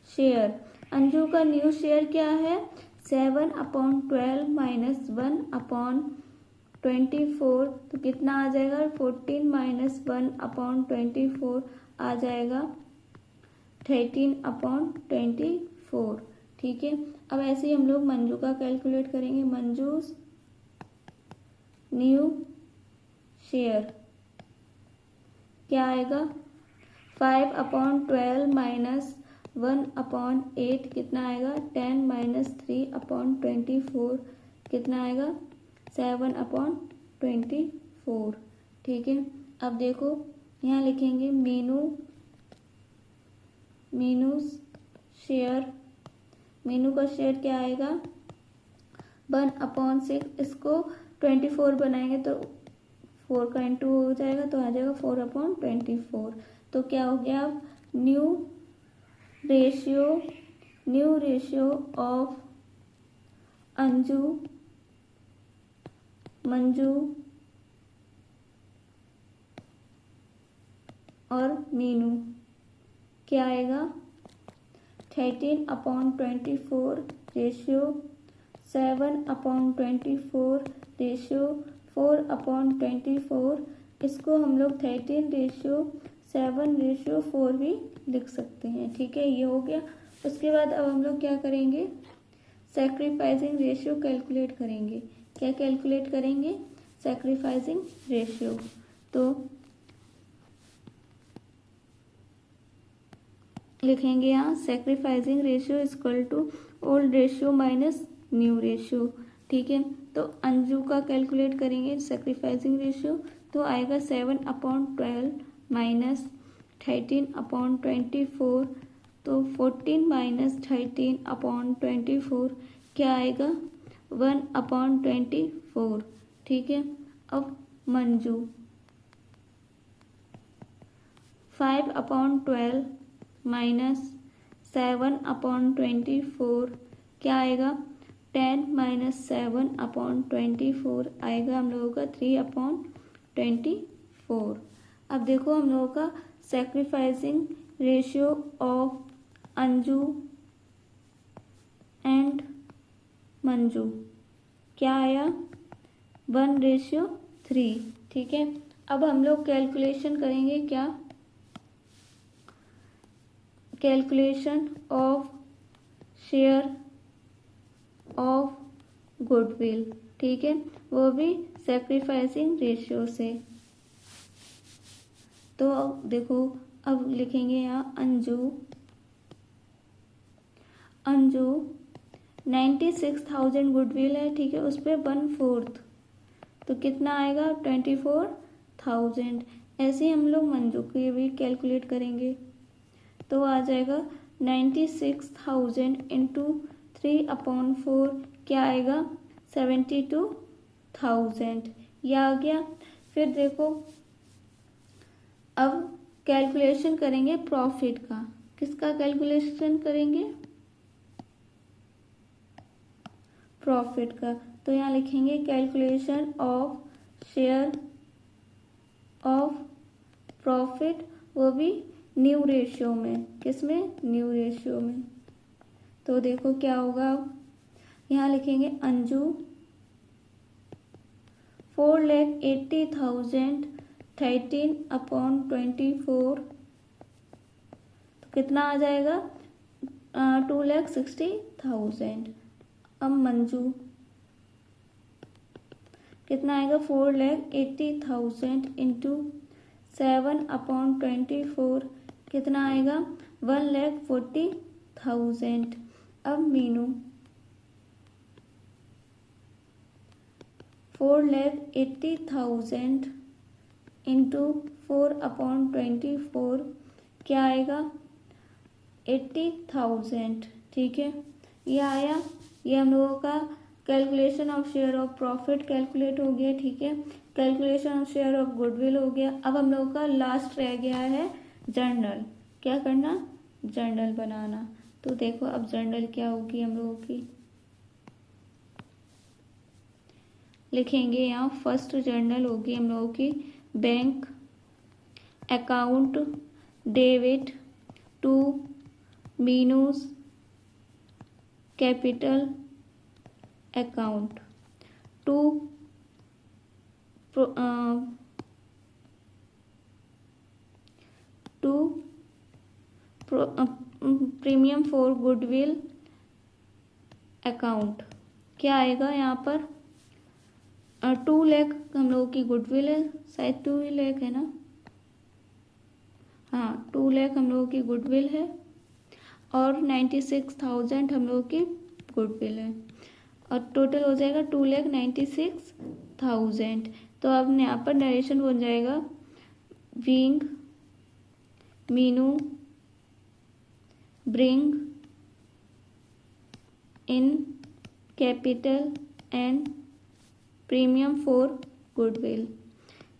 शेयर। अंजू का न्यू शेयर क्या है 7/12 - 1/24। तो कितना आ जाएगा 14 - 1/24 आ जाएगा 13/24। ठीक है, अब ऐसे ही हम लोग मंजू का कैलकुलेट करेंगे। मंजूज न्यू शेयर क्या आएगा 5/12 - 1/8 कितना आएगा 10 - 3/24 कितना आएगा 7/24। ठीक है, अब देखो यहाँ लिखेंगे मीनूज शेयर। मीनू का शेयर क्या आएगा 1/6। इसको 24 बनाएंगे तो 4 का इंटू हो जाएगा तो आ जाएगा 4/24। तो क्या हो गया अब new ratio of Anju Manju और मीनू क्या आएगा 13/24 रेशियो 7/24 रेशियो 4/24। इसको हम लोग 13:7:4 भी लिख सकते हैं। ठीक है, ये हो गया। उसके बाद अब हम लोग क्या करेंगे सैक्रिफाइसिंग रेशियो कैलकुलेट करेंगे। क्या कैलकुलेट करेंगे सैक्रिफाइसिंग रेशियो। तो लिखेंगे यहाँ sacrificing ratio equal to old ratio minus new ratio. ठीक है, तो अंजू का कैलकुलेट करेंगे सैक्रिफाइसिंग रेशियो तो आएगा 7/12 - 13/24। तो 14 - 13/24 क्या आएगा 1/24। ठीक है, अब मंजू 5/12 - 7/24 क्या आएगा 10 - 7/24 आएगा हम लोगों का 3/24। अब देखो हम लोगों का sacrificing ratio of Anju and Manju क्या आया 1:3। ठीक है, अब हम लोग कैलकुलेशन करेंगे क्या calculation of share of goodwill. ठीक है, वो भी सैक्रिफाइसिंग रेशियो से। तो देखो अब लिखेंगे यहाँ अंजू 96,000 गुडविल है। ठीक है, उस पर 1/4 तो कितना आएगा 24,000। ऐसे ही हम लोग मंजू के भी कैलकुलेट करेंगे तो आ जाएगा 96,000 × 3/4 क्या आएगा 72,000, ये आ गया। फिर देखो अब कैलकुलेशन करेंगे प्रॉफिट का। किसका कैलकुलेशन करेंगे? प्रॉफिट का। तो यहाँ लिखेंगे calculation of share of profit, वो भी न्यू रेशियो में। किसमें? न्यू रेशियो में। तो देखो क्या होगा, यहाँ लिखेंगे अंजू 4,80,000 13/24, तो कितना आ जाएगा? 2,60,000। अब मंजू कितना आएगा? 4,80,000 इंटू 7/24 कितना आएगा? 1,40,000। अब मीनू 4,80,000 इंटू 4/24 क्या आएगा? 80,000। ठीक है, ये आया। ये हम लोगों का calculation of share of profit calculate हो गया। ठीक है, calculation of share of goodwill हो गया। अब हम लोगों का लास्ट रह गया है जर्नल। क्या करना? जर्नल बनाना। तो देखो अब जर्नल क्या होगी हम लोगों की, लिखेंगे यहाँ फर्स्ट जर्नल होगी हम लोगों की bank account debit to Meenu's capital account to premium for goodwill account. क्या आएगा यहाँ पर? 2 लाख हम लोगों की गुडविल है, शायद 2 ही लाख है ना? हाँ, 2 लाख हम लोगों की गुडविल है और 96,000 हम लोगों की गुडविल है, और टोटल हो जाएगा 2,96,000। तो अब यहाँ पर नरेशन बन जाएगा being Meenu bring in capital and premium for goodwill.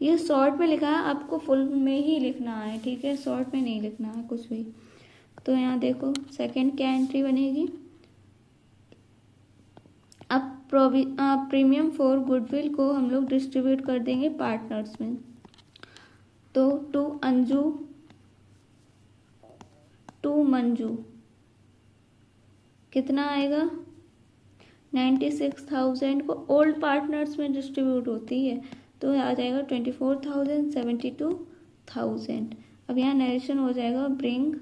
ये शॉर्ट में लिखा है, आपको फुल में ही लिखना है। ठीक है, शॉर्ट में नहीं लिखना है कुछ भी। तो यहाँ देखो सेकंड क्या एंट्री बनेगी। अब प्रीमियम फॉर गुडविल को हम लोग डिस्ट्रीब्यूट कर देंगे पार्टनर्स में। तो टू अंजू टू मंजू कितना आएगा? 96,000 को ओल्ड पार्टनर्स में डिस्ट्रीब्यूट होती है, तो आ जाएगा 24,000 72,000। अब यहाँ नरेशन हो जाएगा bring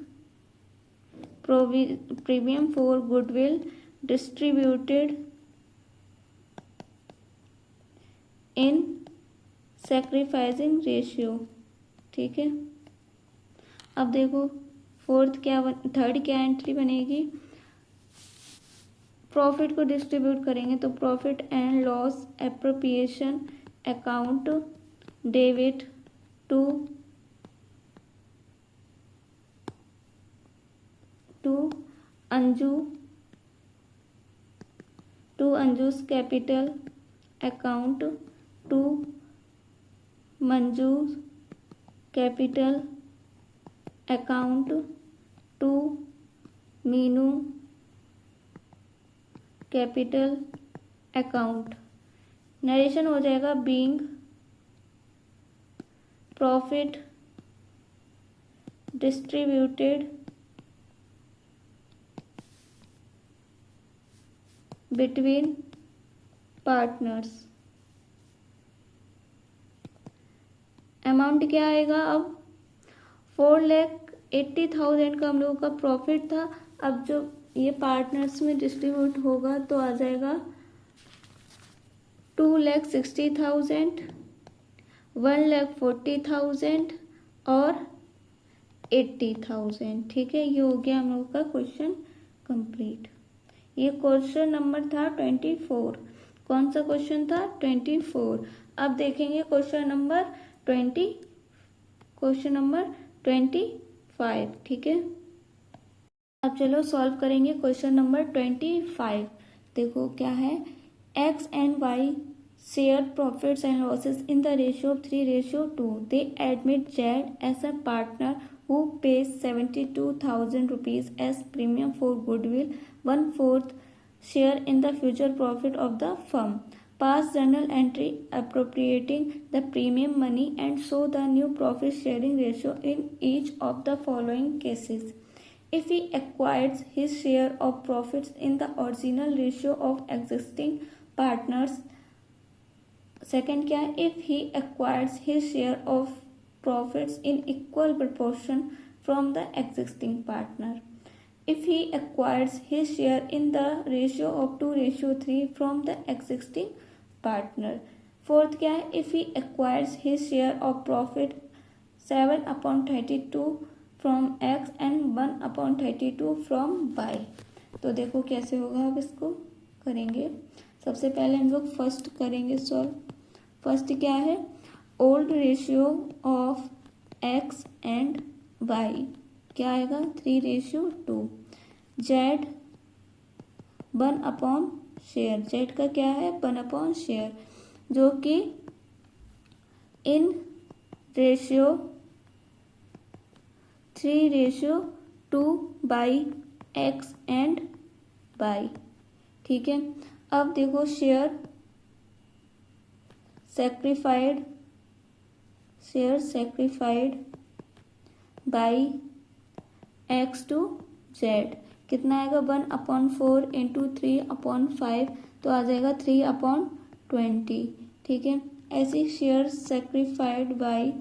premium for goodwill distributed in sacrificing ratio. ठीक है, अब देखो थर्ड क्या एंट्री बनेगी। प्रॉफिट को डिस्ट्रीब्यूट करेंगे तो profit and loss appropriation account debit to Anju's capital account to Manju's capital account to Meenu capital account. Narration हो जाएगा being profit distributed between partners. Amount क्या आएगा? अब 4,80,000 का हम लोगों का प्रॉफिट था। अब जो ये पार्टनर्स में डिस्ट्रीब्यूट होगा तो आ जाएगा 2,60,000 1,40,000 और 80,000। ठीक है, ये हो गया हम लोग का क्वेश्चन कंप्लीट। ये क्वेश्चन नंबर था 24। कौन सा क्वेश्चन था? 24। अब देखेंगे क्वेश्चन नंबर 25। ठीक है, अब चलो सॉल्व करेंगे क्वेश्चन नंबर 25। देखो क्या है, X and Y share profits and losses in the ratio of 3:2. They admit Z as a partner who pays 72,000 rupees as premium for goodwill, 1/4 share in the future profit of the firm. Pass journal entry appropriating the premium money and show the new profit sharing ratio in each of the following cases. If he acquires his share of profits in the original ratio of existing partners. Second क्या है, if he acquires his share of profits in equal proportion from the existing partner. If he acquires his share in the ratio of 2:3 from the existing partner. Fourth क्या है, if he acquires his share of profit 7/32 from X and 1/32 from Y. तो देखो कैसे होगा, अब इसको करेंगे. सबसे पहले हम लोग फर्स्ट करेंगे सॉल्व. फर्स्ट क्या है, old ratio of X and Y क्या आएगा 3:2. जेड 1 शेयर, जेड का क्या है 1 शेयर, जो कि in ratio 3:2 by X and Y. ठीक है. अब देखो share sacrificed by X to Z कितना आएगा 1/4 इंटू 3/5 तो आ जाएगा 3/20. ठीक है. ऐसी शेयर सेक्रीफाइड बाई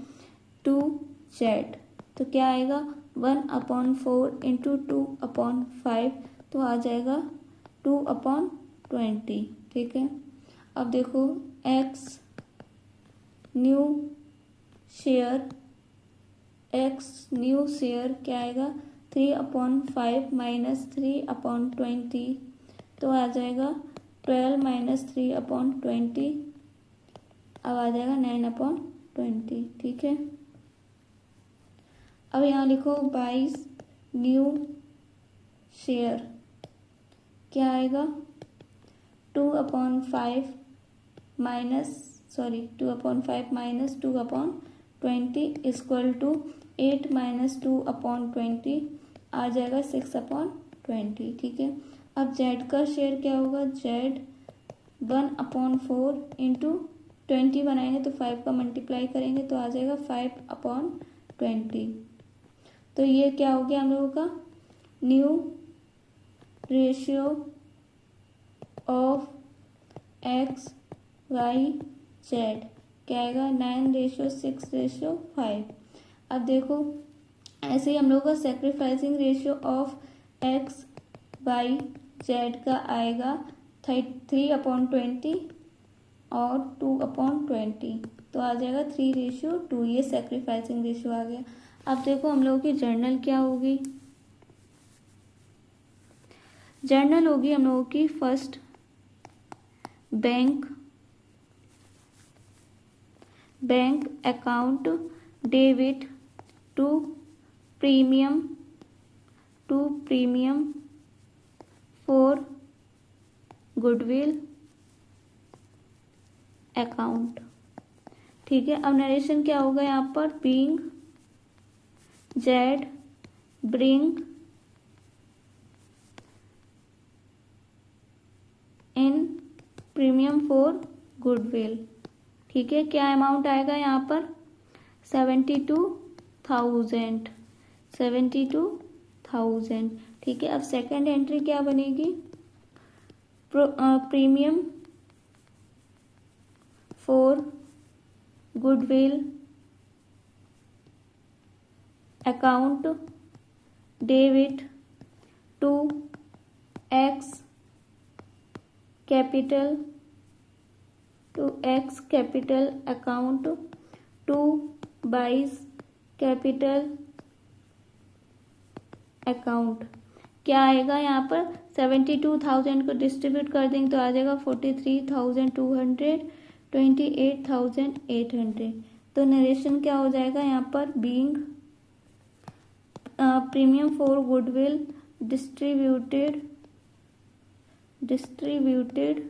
2 जेड तो क्या आएगा 1/4 इंटू 2/5 तो आ जाएगा 2/20. ठीक है. अब देखो एक्स न्यू शेयर क्या आएगा 3/5 माइनस 3/20 तो आ जाएगा 12 माइनस 3/20 अब आ जाएगा 9/20. ठीक है. अब यहाँ लिखो 22 न्यू शेयर क्या आएगा 2/5 माइनस 2/20 इक्वल टू 8 माइनस 2/20 आ जाएगा 6/20. ठीक है. अब जेड का शेयर क्या होगा, जेड 1/4 इंटू 20 बनाएंगे तो 5 का मल्टीप्लाई करेंगे तो आ जाएगा 5/20. तो ये क्या हो गया हम लोगों का new ratio of X Y Z क्या आएगा 9:6:5. अब देखो ऐसे ही हम लोग का sacrificing ratio of X Y Z का आएगा 3/20 और 2/20 तो आ जाएगा 3:2. ये सेक्रीफाइसिंग रेशियो आ गया. अब देखो हम लोगों की जर्नल क्या होगी, जर्नल होगी हम लोगों की first bank account debit to premium for goodwill account. ठीक है. अब नरेशन क्या होगा यहाँ पर being Z bring in premium for goodwill. ठीक है. क्या अमाउंट आएगा यहाँ पर 72,000. ठीक है. अब सेकंड एंट्री क्या बनेगी premium for goodwill account debit to X capital account to Y's capital account. क्या आएगा यहाँ पर 72,000 को डिस्ट्रीब्यूट कर देंगे तो आ जाएगा 43,200 28,800. तो नरेशन क्या हो जाएगा यहाँ पर being premium for goodwill distributed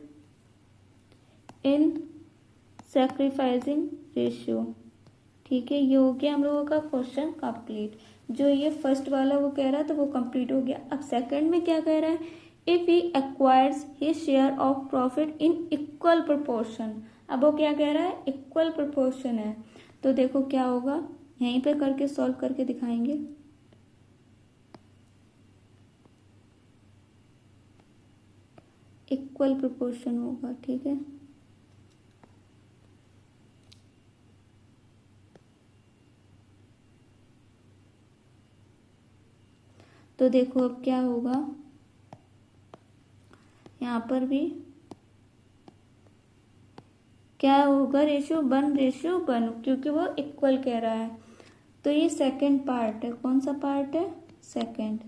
in sacrificing ratio. ठीक है, ये हो गया हम लोगों का क्वेश्चन कंप्लीट। जो ये फर्स्ट वाला वो कह रहा था वो कंप्लीट हो गया। अब सेकंड में क्या कह रहा है, if he acquires his share of profit in equal proportion. अब वो क्या कह रहा है, इक्वल प्रोपोर्शन है। तो देखो क्या होगा, यहीं पे करके सॉल्व करके दिखाएंगे। इक्वल प्रोपोर्शन होगा, ठीक है। तो देखो अब क्या होगा, यहाँ पर भी क्या होगा, रेशियो 1:1, क्योंकि वो इक्वल कह रहा है। तो ये सेकंड पार्ट है, कौन सा पार्ट है, सेकंड।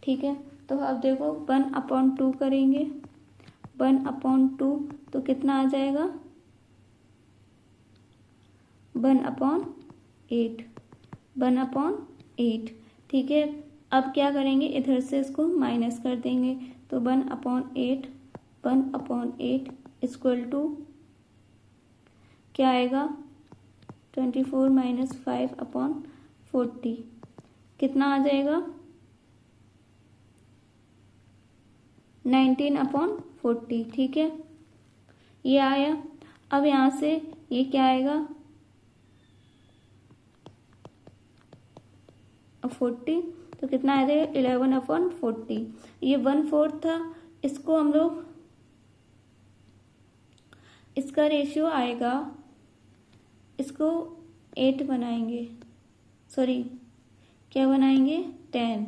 ठीक है, तो अब देखो 1/2 करेंगे, 1/2 तो कितना आ जाएगा, 1/8, 1/8। ठीक है, अब क्या करेंगे, इधर से इसको माइनस कर देंगे। तो 1/8, 1/8 इक्वल टू क्या आएगा, 24 - 5/40 कितना आ जाएगा, 19/40। ठीक है, ये आया। अब यहाँ से ये क्या आएगा, 40, तो कितना आ जाएगा, 11/40। ये 1/4 था, इसको हम लोग, इसका रेशियो आएगा, इसको 8 बनाएंगे, सॉरी क्या बनाएंगे, 10,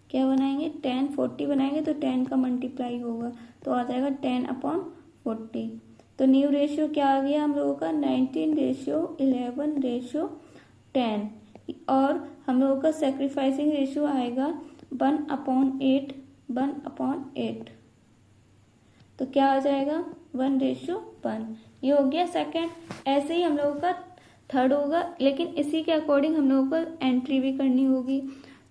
क्या बनाएंगे, 10, 40 बनाएंगे तो 10 का मल्टीप्लाई होगा, तो आ जाएगा 10/40। तो न्यू रेशियो क्या आ गया हम लोगों का, 19:11:10। और हम लोगों का सेक्रीफाइसिंग रेशियो आएगा 1/8, 1/8। तो क्या आ जाएगा, 1:1। ये हो गया सेकंड। ऐसे ही हम लोगों का थर्ड होगा, लेकिन इसी के अकॉर्डिंग हम लोगों को एंट्री भी करनी होगी।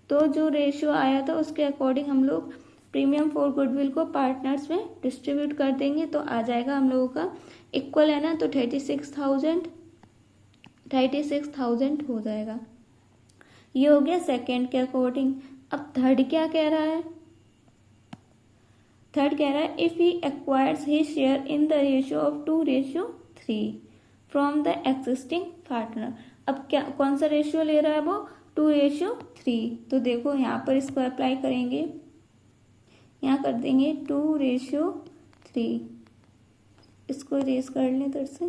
तो जो रेशियो आया था उसके अकॉर्डिंग हम लोग प्रीमियम फॉर गुडविल को पार्टनर्स में डिस्ट्रीब्यूट कर देंगे। तो आ जाएगा हम लोगों का इक्वल है ना, तो 36,000 हो जाएगा। ये हो गया सेकंड के अकॉर्डिंग। अब थर्ड क्या कह रहा है, थर्ड कह रहा है if he acquires his share in the ratio of 2:3 from the existing partner. अब क्या, कौन सा रेशियो ले रहा है वो, 2:3। तो देखो यहाँ पर इसको अप्लाई करेंगे, यहाँ कर देंगे 2:3। इसको इरेज कर लें इधर से।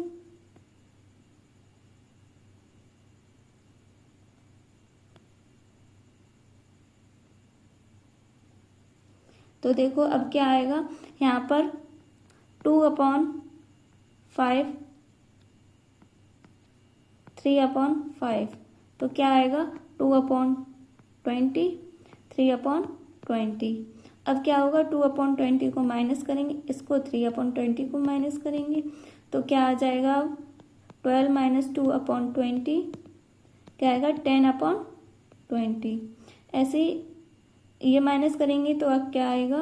तो देखो अब क्या आएगा, यहाँ पर 2/5, 3/5, तो क्या आएगा 2/20, 3/20। अब क्या होगा, 2/20 को माइनस करेंगे, इसको 3/20 को माइनस करेंगे, तो क्या आ जाएगा, 12 - 2/20 क्या आएगा, 10/20। ऐसे ही ये माइनस करेंगे तो अब क्या आएगा,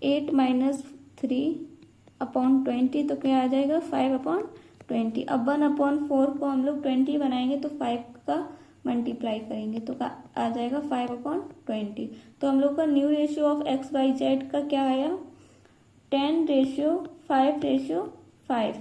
8 - 3/20 तो क्या आ जाएगा, 5/20। अब 1/4 को हम लोग 20 बनाएंगे तो 5 का मल्टीप्लाई करेंगे तो आ जाएगा 5/20। तो हम लोग का न्यू रेशियो ऑफ XYZ का क्या आया, 10:5:5।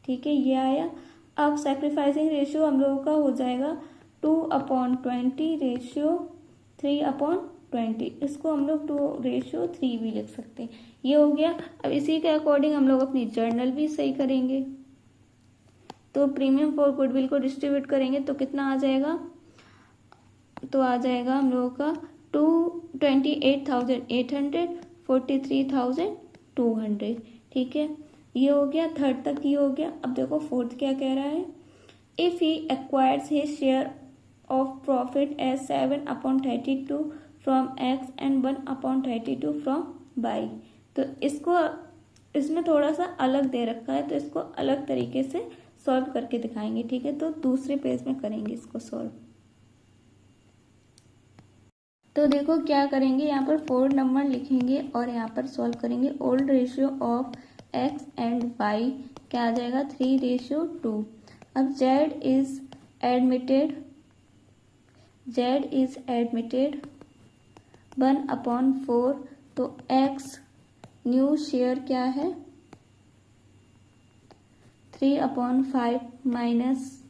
ठीक है, ये आया। अब सेक्रीफाइसिंग रेशियो हम लोगों का हो जाएगा 2/20:3/20। इसको हम लोग 2:3 भी लिख सकते हैं। ये हो गया। अब इसी के अकॉर्डिंग हम लोग अपनी जर्नल भी सही करेंगे। तो प्रीमियम फॉर गुडविल को डिस्ट्रीब्यूट करेंगे तो कितना आ जाएगा, तो आ जाएगा हम लोगों का 28,800, 43,200। ठीक है, ये हो गया, थर्ड तक ये हो गया। अब देखो फोर्थ क्या कह रहा है, if he acquires his share of profit as 7/32 from X and 1/32 from Y। तो इसको, इसमें थोड़ा सा अलग दे रखा है तो इसको अलग तरीके से सॉल्व करके दिखाएंगे। ठीक है, तो दूसरे पेज में करेंगे इसको सॉल्व। तो देखो क्या करेंगे, यहाँ पर 4 नंबर लिखेंगे और यहाँ पर सॉल्व करेंगे। Old ratio of X and Y क्या आ जाएगा 3:2। अब Z इज एडमिटेड 1/4, तो X न्यू शेयर क्या है 3/5 माइनस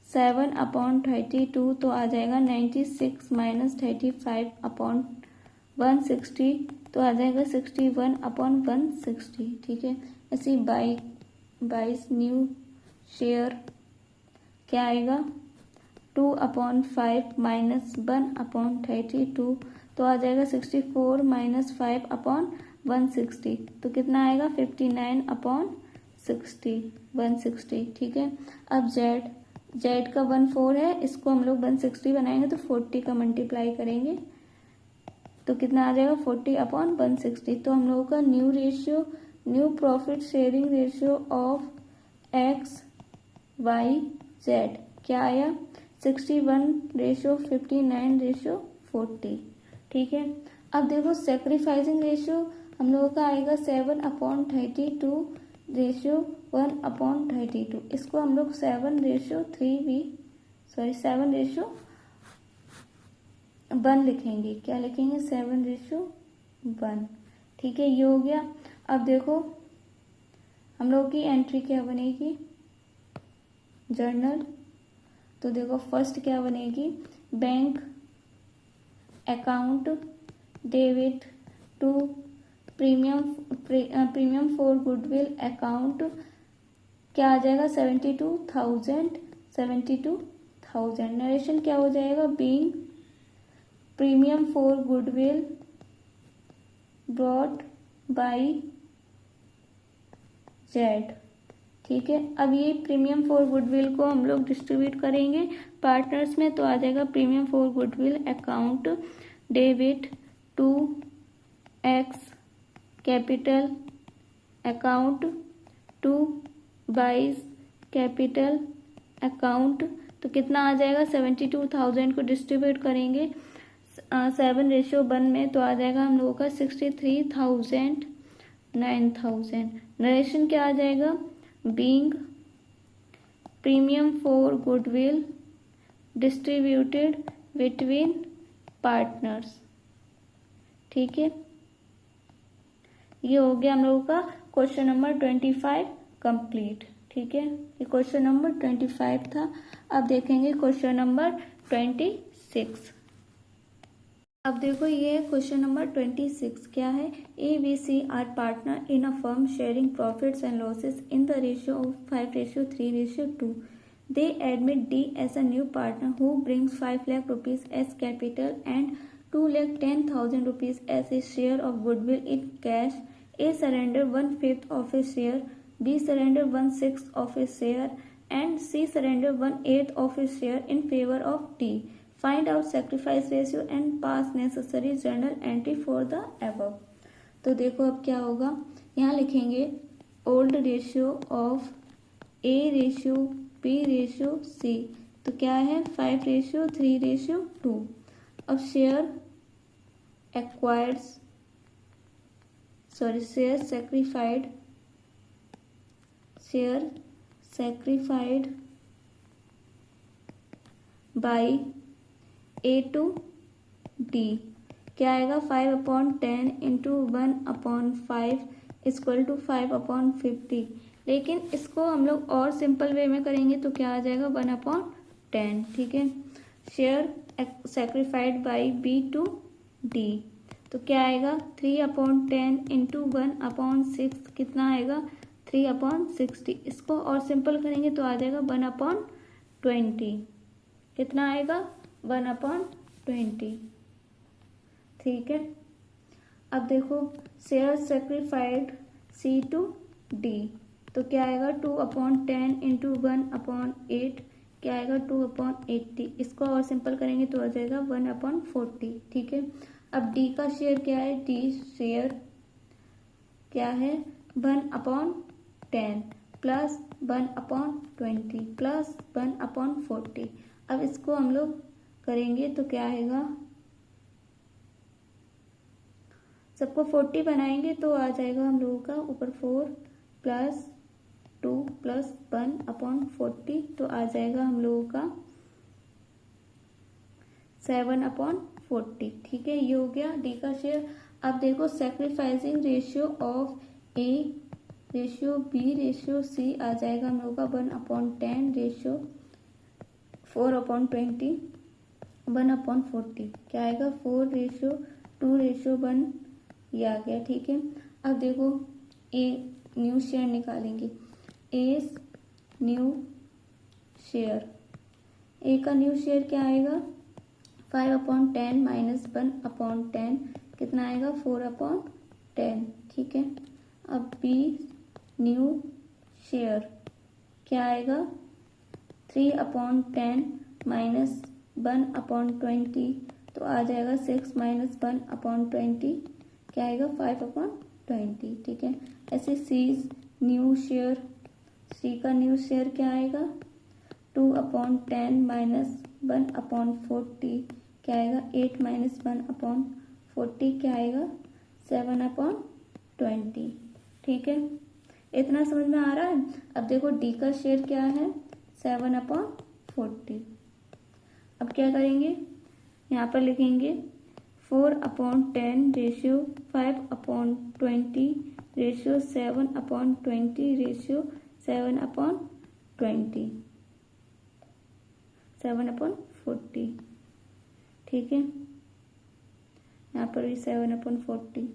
7/32, तो आ जाएगा 96 माइनस 35/160, तो आ जाएगा 61/160। ठीक है, ऐसे 22 न्यू शेयर क्या आएगा 2/5 माइनस 1/32, तो आ जाएगा 64 माइनस 5/160, तो कितना आएगा 59/160। ठीक है, अब Z का 1/4 है, इसको हम लोग 160 बनाएंगे तो 40 का मल्टीप्लाई करेंगे तो कितना आ जाएगा 40/160। तो हम लोगों का new profit sharing ratio of XYZ क्या आया 61:59:40। ठीक है, अब देखो सेक्रीफाइसिंग रेशियो हम लोगों का आएगा 7/32:1/32। इसको हम लोग 7:1 लिखेंगे। क्या लिखेंगे 7:1। ठीक है, ये हो गया। अब देखो हम लोग की एंट्री क्या बनेगी जर्नल, तो देखो फर्स्ट क्या बनेगी bank account debit to premium for goodwill account क्या आ जाएगा 72,000। नरेशन क्या हो जाएगा being premium for goodwill brought by Z. ठीक है, अब ये प्रीमियम फॉर गुडविल को हम लोग डिस्ट्रीब्यूट करेंगे पार्टनर्स में, तो आ जाएगा premium for goodwill account debit to X capital account to Y's capital account, तो कितना आ जाएगा 72,000 को डिस्ट्रीब्यूट करेंगे 7:1 में, तो आ जाएगा हम लोगों का 63,000 9,000। नरेशन क्या आ जाएगा being premium for goodwill distributed between partners. ठीक है, ये हो गया हम लोगों का क्वेश्चन नंबर 25 कंप्लीट। ठीक है, ये क्वेश्चन नंबर 25 था। अब देखेंगे क्वेश्चन नंबर 26। अब देखो ये है क्वेश्चन नंबर 26। क्या है ABC are partner in a firm sharing profits and losses in the ratio of 5:3:2। They admit D as a new partner who brings 5 lakh rupees as capital and 2,10,000 rupees as a share of goodwill in cash. A surrender 1/5 of a share, B surrender 1/6 of a share, and C surrender 1/8 of a share in favor of D. Find out sacrifice ratio and pass necessary journal entry for the above. तो देखो अब क्या होगा, यहाँ लिखेंगे old ratio of A ratio B ratio C, तो क्या है 5:3:2। अब share sacrificed by A to D क्या आएगा 5/10 इंटू 1/5 इक्वल टू 5/50। लेकिन इसको हम लोग और सिंपल वे में करेंगे तो क्या आ जाएगा 1/10। ठीक है, share sacrificed by B to D, तो क्या आएगा 3/10 इंटू 1/6 कितना आएगा 3/60। इसको और सिंपल करेंगे तो आ जाएगा 1/20। कितना आएगा 1/20। ठीक है, अब देखो शेयर सेक्रीफाइड C to D, तो क्या आएगा 2/10 इंटू 1/8 क्या आएगा 2/80। इसको और सिंपल करेंगे तो आ जाएगा 1/40। ठीक है, अब D का शेयर क्या है, D शेयर क्या है 1/10 प्लस 1/20 प्लस 1/40। अब इसको हम लोग करेंगे तो क्या आएगा, सबको 40 बनाएंगे तो आ जाएगा हम लोगों का ऊपर 4 प्लस 2 प्लस 1/40, तो आ जाएगा हम लोगों का 7/40। ठीक है, ये हो गया डी का शेयर। अब देखो sacrificing ratio of A ratio B ratio C आ जाएगा हम लोग का 1/10 रेशियो 4/20 1/40, क्या आएगा 4:2:1, ये आ गया। ठीक है, अब देखो ए न्यू शेयर निकालेंगे। ए न्यू शेयर, ए का न्यू शेयर क्या आएगा 5/10 माइनस 1/10, कितना आएगा 4/10। ठीक है, अब बी न्यू शेयर क्या आएगा 3/10 माइनस 1/20, तो आ जाएगा 6 माइनस 1/20, क्या आएगा 5/20। ठीक है, ऐसे सी न्यू शेयर, सी का न्यू शेयर क्या आएगा 2/10 माइनस 1/40, क्या आएगा 8 माइनस 1/40, क्या आएगा 7/20। ठीक है, इतना समझ में आ रहा है। अब देखो डी का शेयर क्या है 7/40। अब क्या करेंगे, यहाँ पर लिखेंगे 4/10 रेशियो 5/20 रेशियो 7/20 रेशियो 7/20 7/40। ठीक है, यहाँ पर भी 7/40।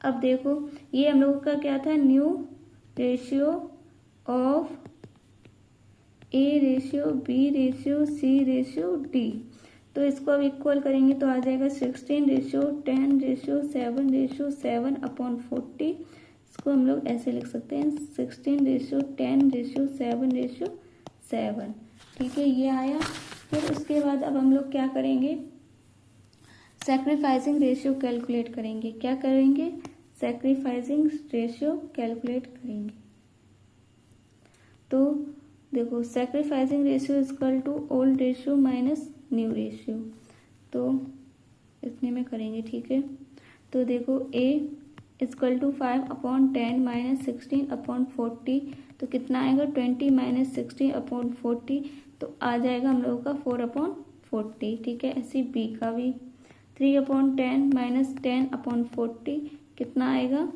अब देखो ये हम लोगों का क्या था new ratio of A ratio B ratio C ratio D, तो इसको अब इक्वल करेंगे तो आ जाएगा 16:10:7:7/40। इसको हम लोग ऐसे लिख सकते हैं 16:10:7:7। ठीक है, ये आया। फिर उसके बाद अब हम लोग क्या करेंगे सैक्रिफाइसिंग रेशियो कैलकुलेट करेंगे। क्या करेंगे सैक्रिफाइसिंग रेशियो कैलकुलेट करेंगे। तो देखो sacrificing ratio equal to old ratio minus new ratio, तो इतने में करेंगे। ठीक है, तो देखो ए इक्वल टू 5/10 माइनस 16/40, तो कितना आएगा 20 माइनस 16/40, तो आ जाएगा हम लोगों का 4/40। ठीक है, ऐसे बी का भी 3/10 माइनस 10/40, कितना आएगा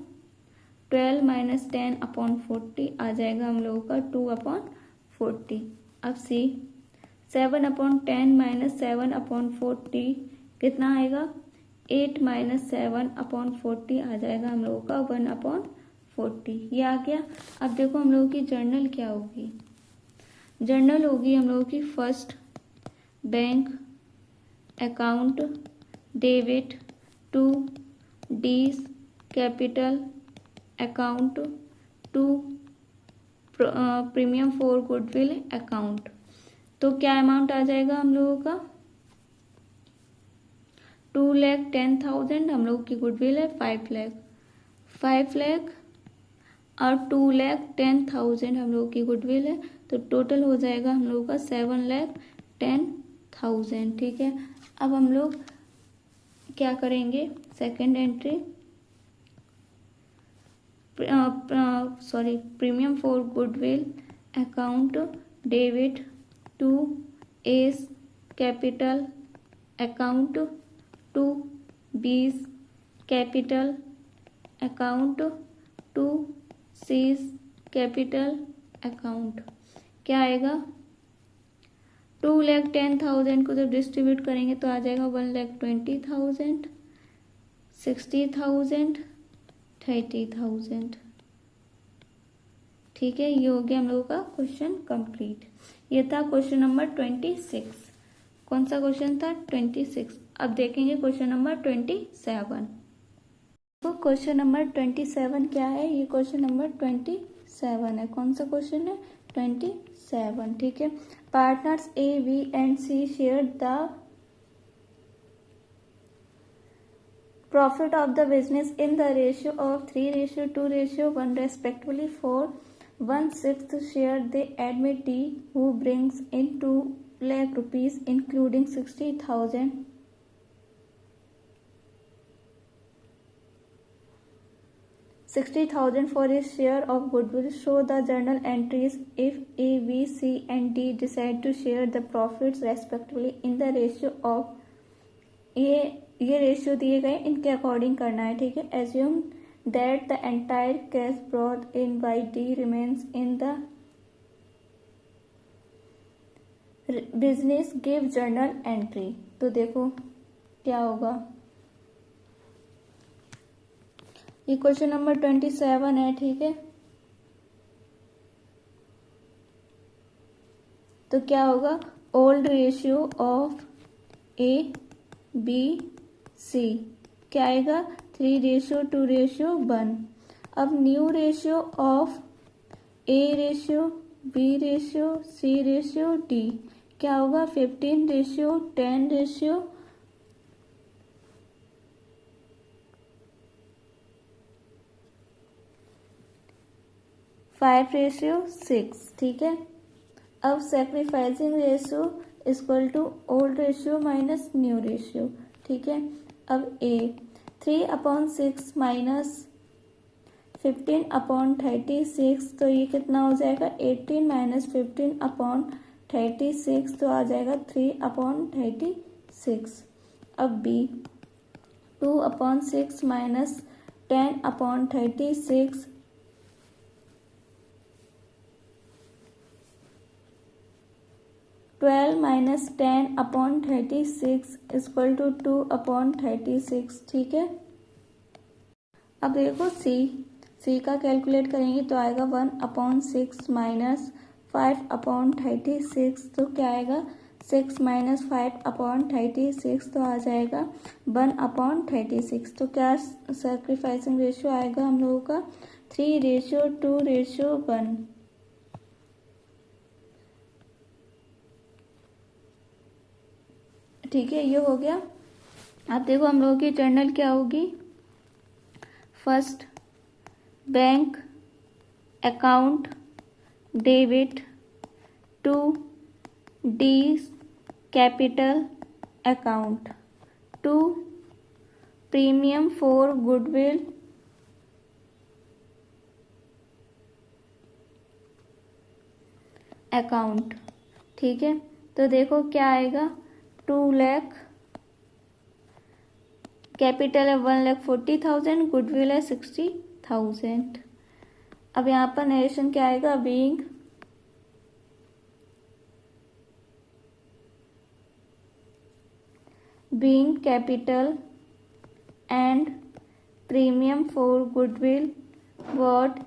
12 माइनस 10/40, आ जाएगा हम लोगों का 2/40। अब सी 7/10 माइनस 7/40, कितना आएगा 8 माइनस 7/40, आ जाएगा हम लोगों का 1/40। ये आ गया। अब देखो हम लोगों की जर्नल क्या होगी, जर्नल होगी हम लोगों की first bank account debit to D's capital account to premium for goodwill account. तो क्या अमाउंट आ जाएगा हम लोगों का 2,10,000, हम लोगों की गुडविल है 5 लाख और 2,10,000 हम लोगों की गुडविल है, तो टोटल हो जाएगा हम लोगों का 7,10,000। ठीक है, अब हम लोग क्या करेंगे second entry premium for goodwill account debit to A's capital account to B's capital account to C's capital account. क्या आएगा 2,10,000 को जब डिस्ट्रीब्यूट करेंगे तो आ जाएगा 1,20,000 60,000 30,000। ठीक है, ये हो गया हम लोगों का क्वेश्चन कंप्लीट। ये था क्वेश्चन नंबर 26। कौन सा क्वेश्चन था 26। अब देखेंगे क्वेश्चन नंबर 27। तो क्वेश्चन नंबर 27 क्या है, ये क्वेश्चन नंबर 27 है। कौन सा क्वेश्चन है 27। ठीक है, partners A B and C share the profit of the business in the ratio of 3:2:1 respectively. For 1/6 share they admit D who brings in 2 lakh rupees including 60,000 60,000 for his share of goodwill. Show the journal entries if A, B, C and D decide to share the profits respectively in the ratio of ये ratio दिए गए, इनके according करना है, ठीक है। Assume that the entire cash brought in by D remains in the business, give journal entry. तो देखो क्या होगा, ये क्वेश्चन नंबर 27 है, ठीक है। तो क्या होगा, old ratio of A B C क्या आएगा, 3:2:1। अब new ratio of A ratio B ratio C ratio D क्या होगा, 15:10 रेशियो 5:6, ठीक है। अब sacrificing ratio equal to old ratio minus new ratio, ठीक है। अब ए 3/6 माइनस 15/36, तो ये कितना हो जाएगा, 18 माइनस 15/36, तो आ जाएगा 3/36। अब B 2/6 minus 10/36, 12 minus 10/36 equal to 2/36, ठीक है। अब देखो सी का कैलकुलेट करेंगे तो आएगा 1/6 माइनस 5/36, तो क्या आएगा, 6 माइनस 5/36, तो आ जाएगा 1/36। तो क्या सैक्रिफाइसिंग रेशियो आएगा हम लोगों का 3:2:1, ठीक है। ये हो गया। अब देखो हम लोगों की जर्नल क्या होगी, first bank account debit to D capital account to premium for goodwill account, ठीक है। तो देखो क्या आएगा, 2 लाख, कैपिटल है 1,40,000, गुडविल है 60,000। अब यहाँ पर नरेशन क्या आएगा, being capital and premium for goodwill what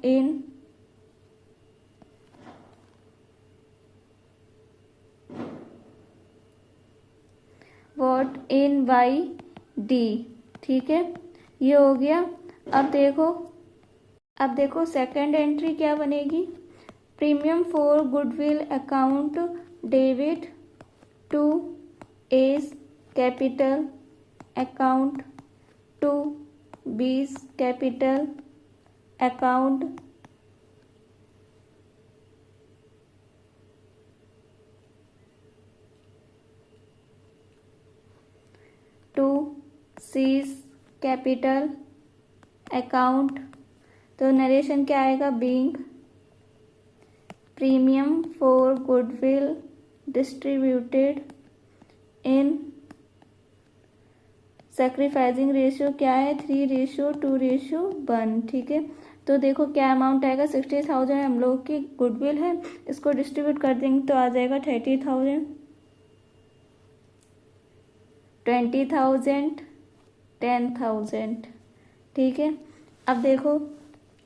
in by D, ठीक है। ये हो गया। अब देखो सेकंड एंट्री क्या बनेगी, premium for goodwill account debit to A's capital account to B's capital account to C's capital account. तो नरेशन क्या आएगा, being premium for goodwill distributed in, sacrificing ratio क्या है, 3:2:1, ठीक है। तो देखो क्या अमाउंट आएगा, 60,000 हम लोग की गुडविल है, इसको डिस्ट्रीब्यूट कर देंगे तो आ जाएगा 30,000, 20,000, 10,000, ठीक है। अब देखो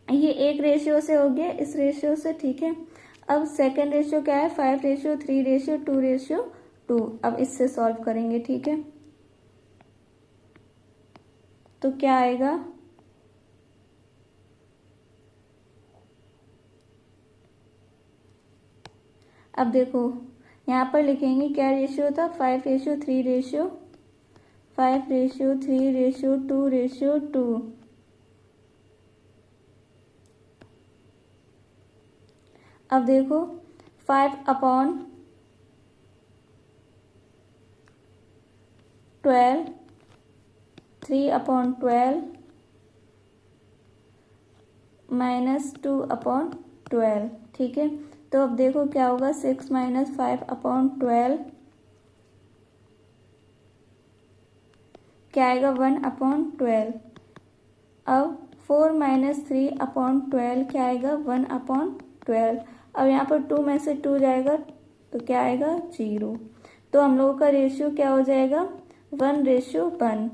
ये एक रेशियो से हो गया, इस रेशियो से, ठीक है। अब सेकंड रेशियो क्या है, 5:3:2:2। अब इससे सॉल्व करेंगे, ठीक है। तो क्या आएगा, अब देखो यहाँ पर लिखेंगे क्या रेशियो था, 5:3:2:2। अब देखो 5/12, 3/12, -2/12, ठीक है। तो अब देखो क्या होगा, 6 - 5/12 क्या आएगा, 1/12। अब 4 - 3/12 क्या आएगा, 1/12। अब यहाँ पर 2 में से 2 जाएगा तो क्या आएगा, 0। तो हम लोगों का रेशियो क्या हो जाएगा, 1:1।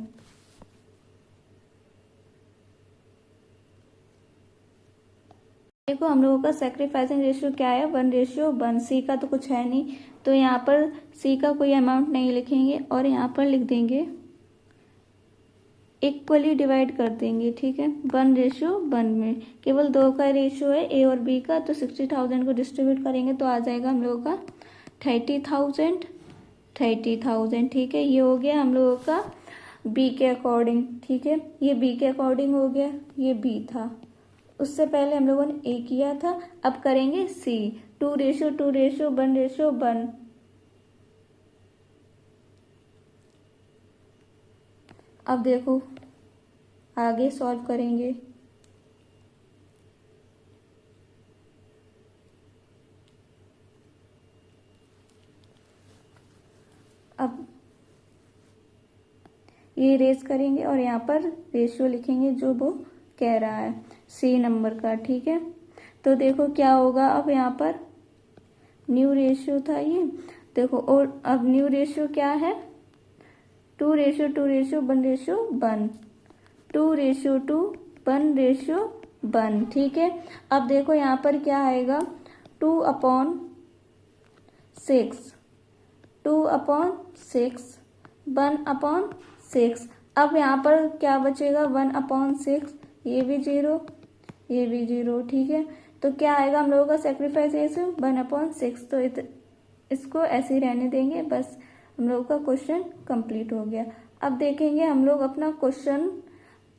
देखो हम लोगों का सेक्रीफाइसिंग रेशियो क्या है, 1:1। सी का तो कुछ है नहीं, तो यहाँ पर सी का कोई अमाउंट नहीं लिखेंगे और यहाँ पर लिख देंगे इक्वली डिवाइड कर देंगे, ठीक है। 1:1 में केवल 2 का रेशियो है ए और बी का, तो 60,000 को डिस्ट्रीब्यूट करेंगे तो आ जाएगा हम लोगों का 30,000, ठीक है। ये हो गया हम लोगों का बी के अकॉर्डिंग, ठीक है। ये बी के अकॉर्डिंग हो गया, ये बी था, उससे पहले हम लोगों ने ए किया था। अब करेंगे सी, 2:1:1। अब देखो आगे सॉल्व करेंगे। अब ये रेस करेंगे और यहाँ पर रेशियो लिखेंगे जो वो कह रहा है सी नंबर का, ठीक है। तो देखो क्या होगा, अब यहाँ पर न्यू रेशियो था ये, देखो और अब न्यू रेशियो क्या है, 2:1:1, 2:2:1, ठीक है। अब देखो यहाँ पर क्या आएगा, 2/6, 1/6। अब यहाँ पर क्या बचेगा, 1/6, ये भी 0, ये भी 0, ठीक है। तो क्या आएगा हम लोगों का सेक्रीफाइस रेशियो, 1/6। तो इसको ऐसे ही रहने देंगे, बस हम लोगों का क्वेश्चन कंप्लीट हो गया। अब देखेंगे हम लोग अपना क्वेश्चन,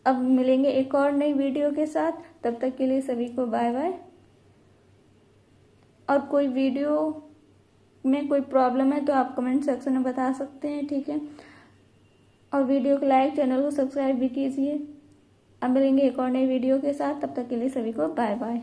अब मिलेंगे एक और नई वीडियो के साथ। तब तक के लिए सभी को बाय बाय। और कोई वीडियो में कोई प्रॉब्लम है तो आप कमेंट सेक्शन में बता सकते हैं, ठीक है। और वीडियो को लाइक, चैनल को सब्सक्राइब भी कीजिए। अब मिलेंगे एक और नई वीडियो के साथ, तब तक के लिए सभी को बाय बाय।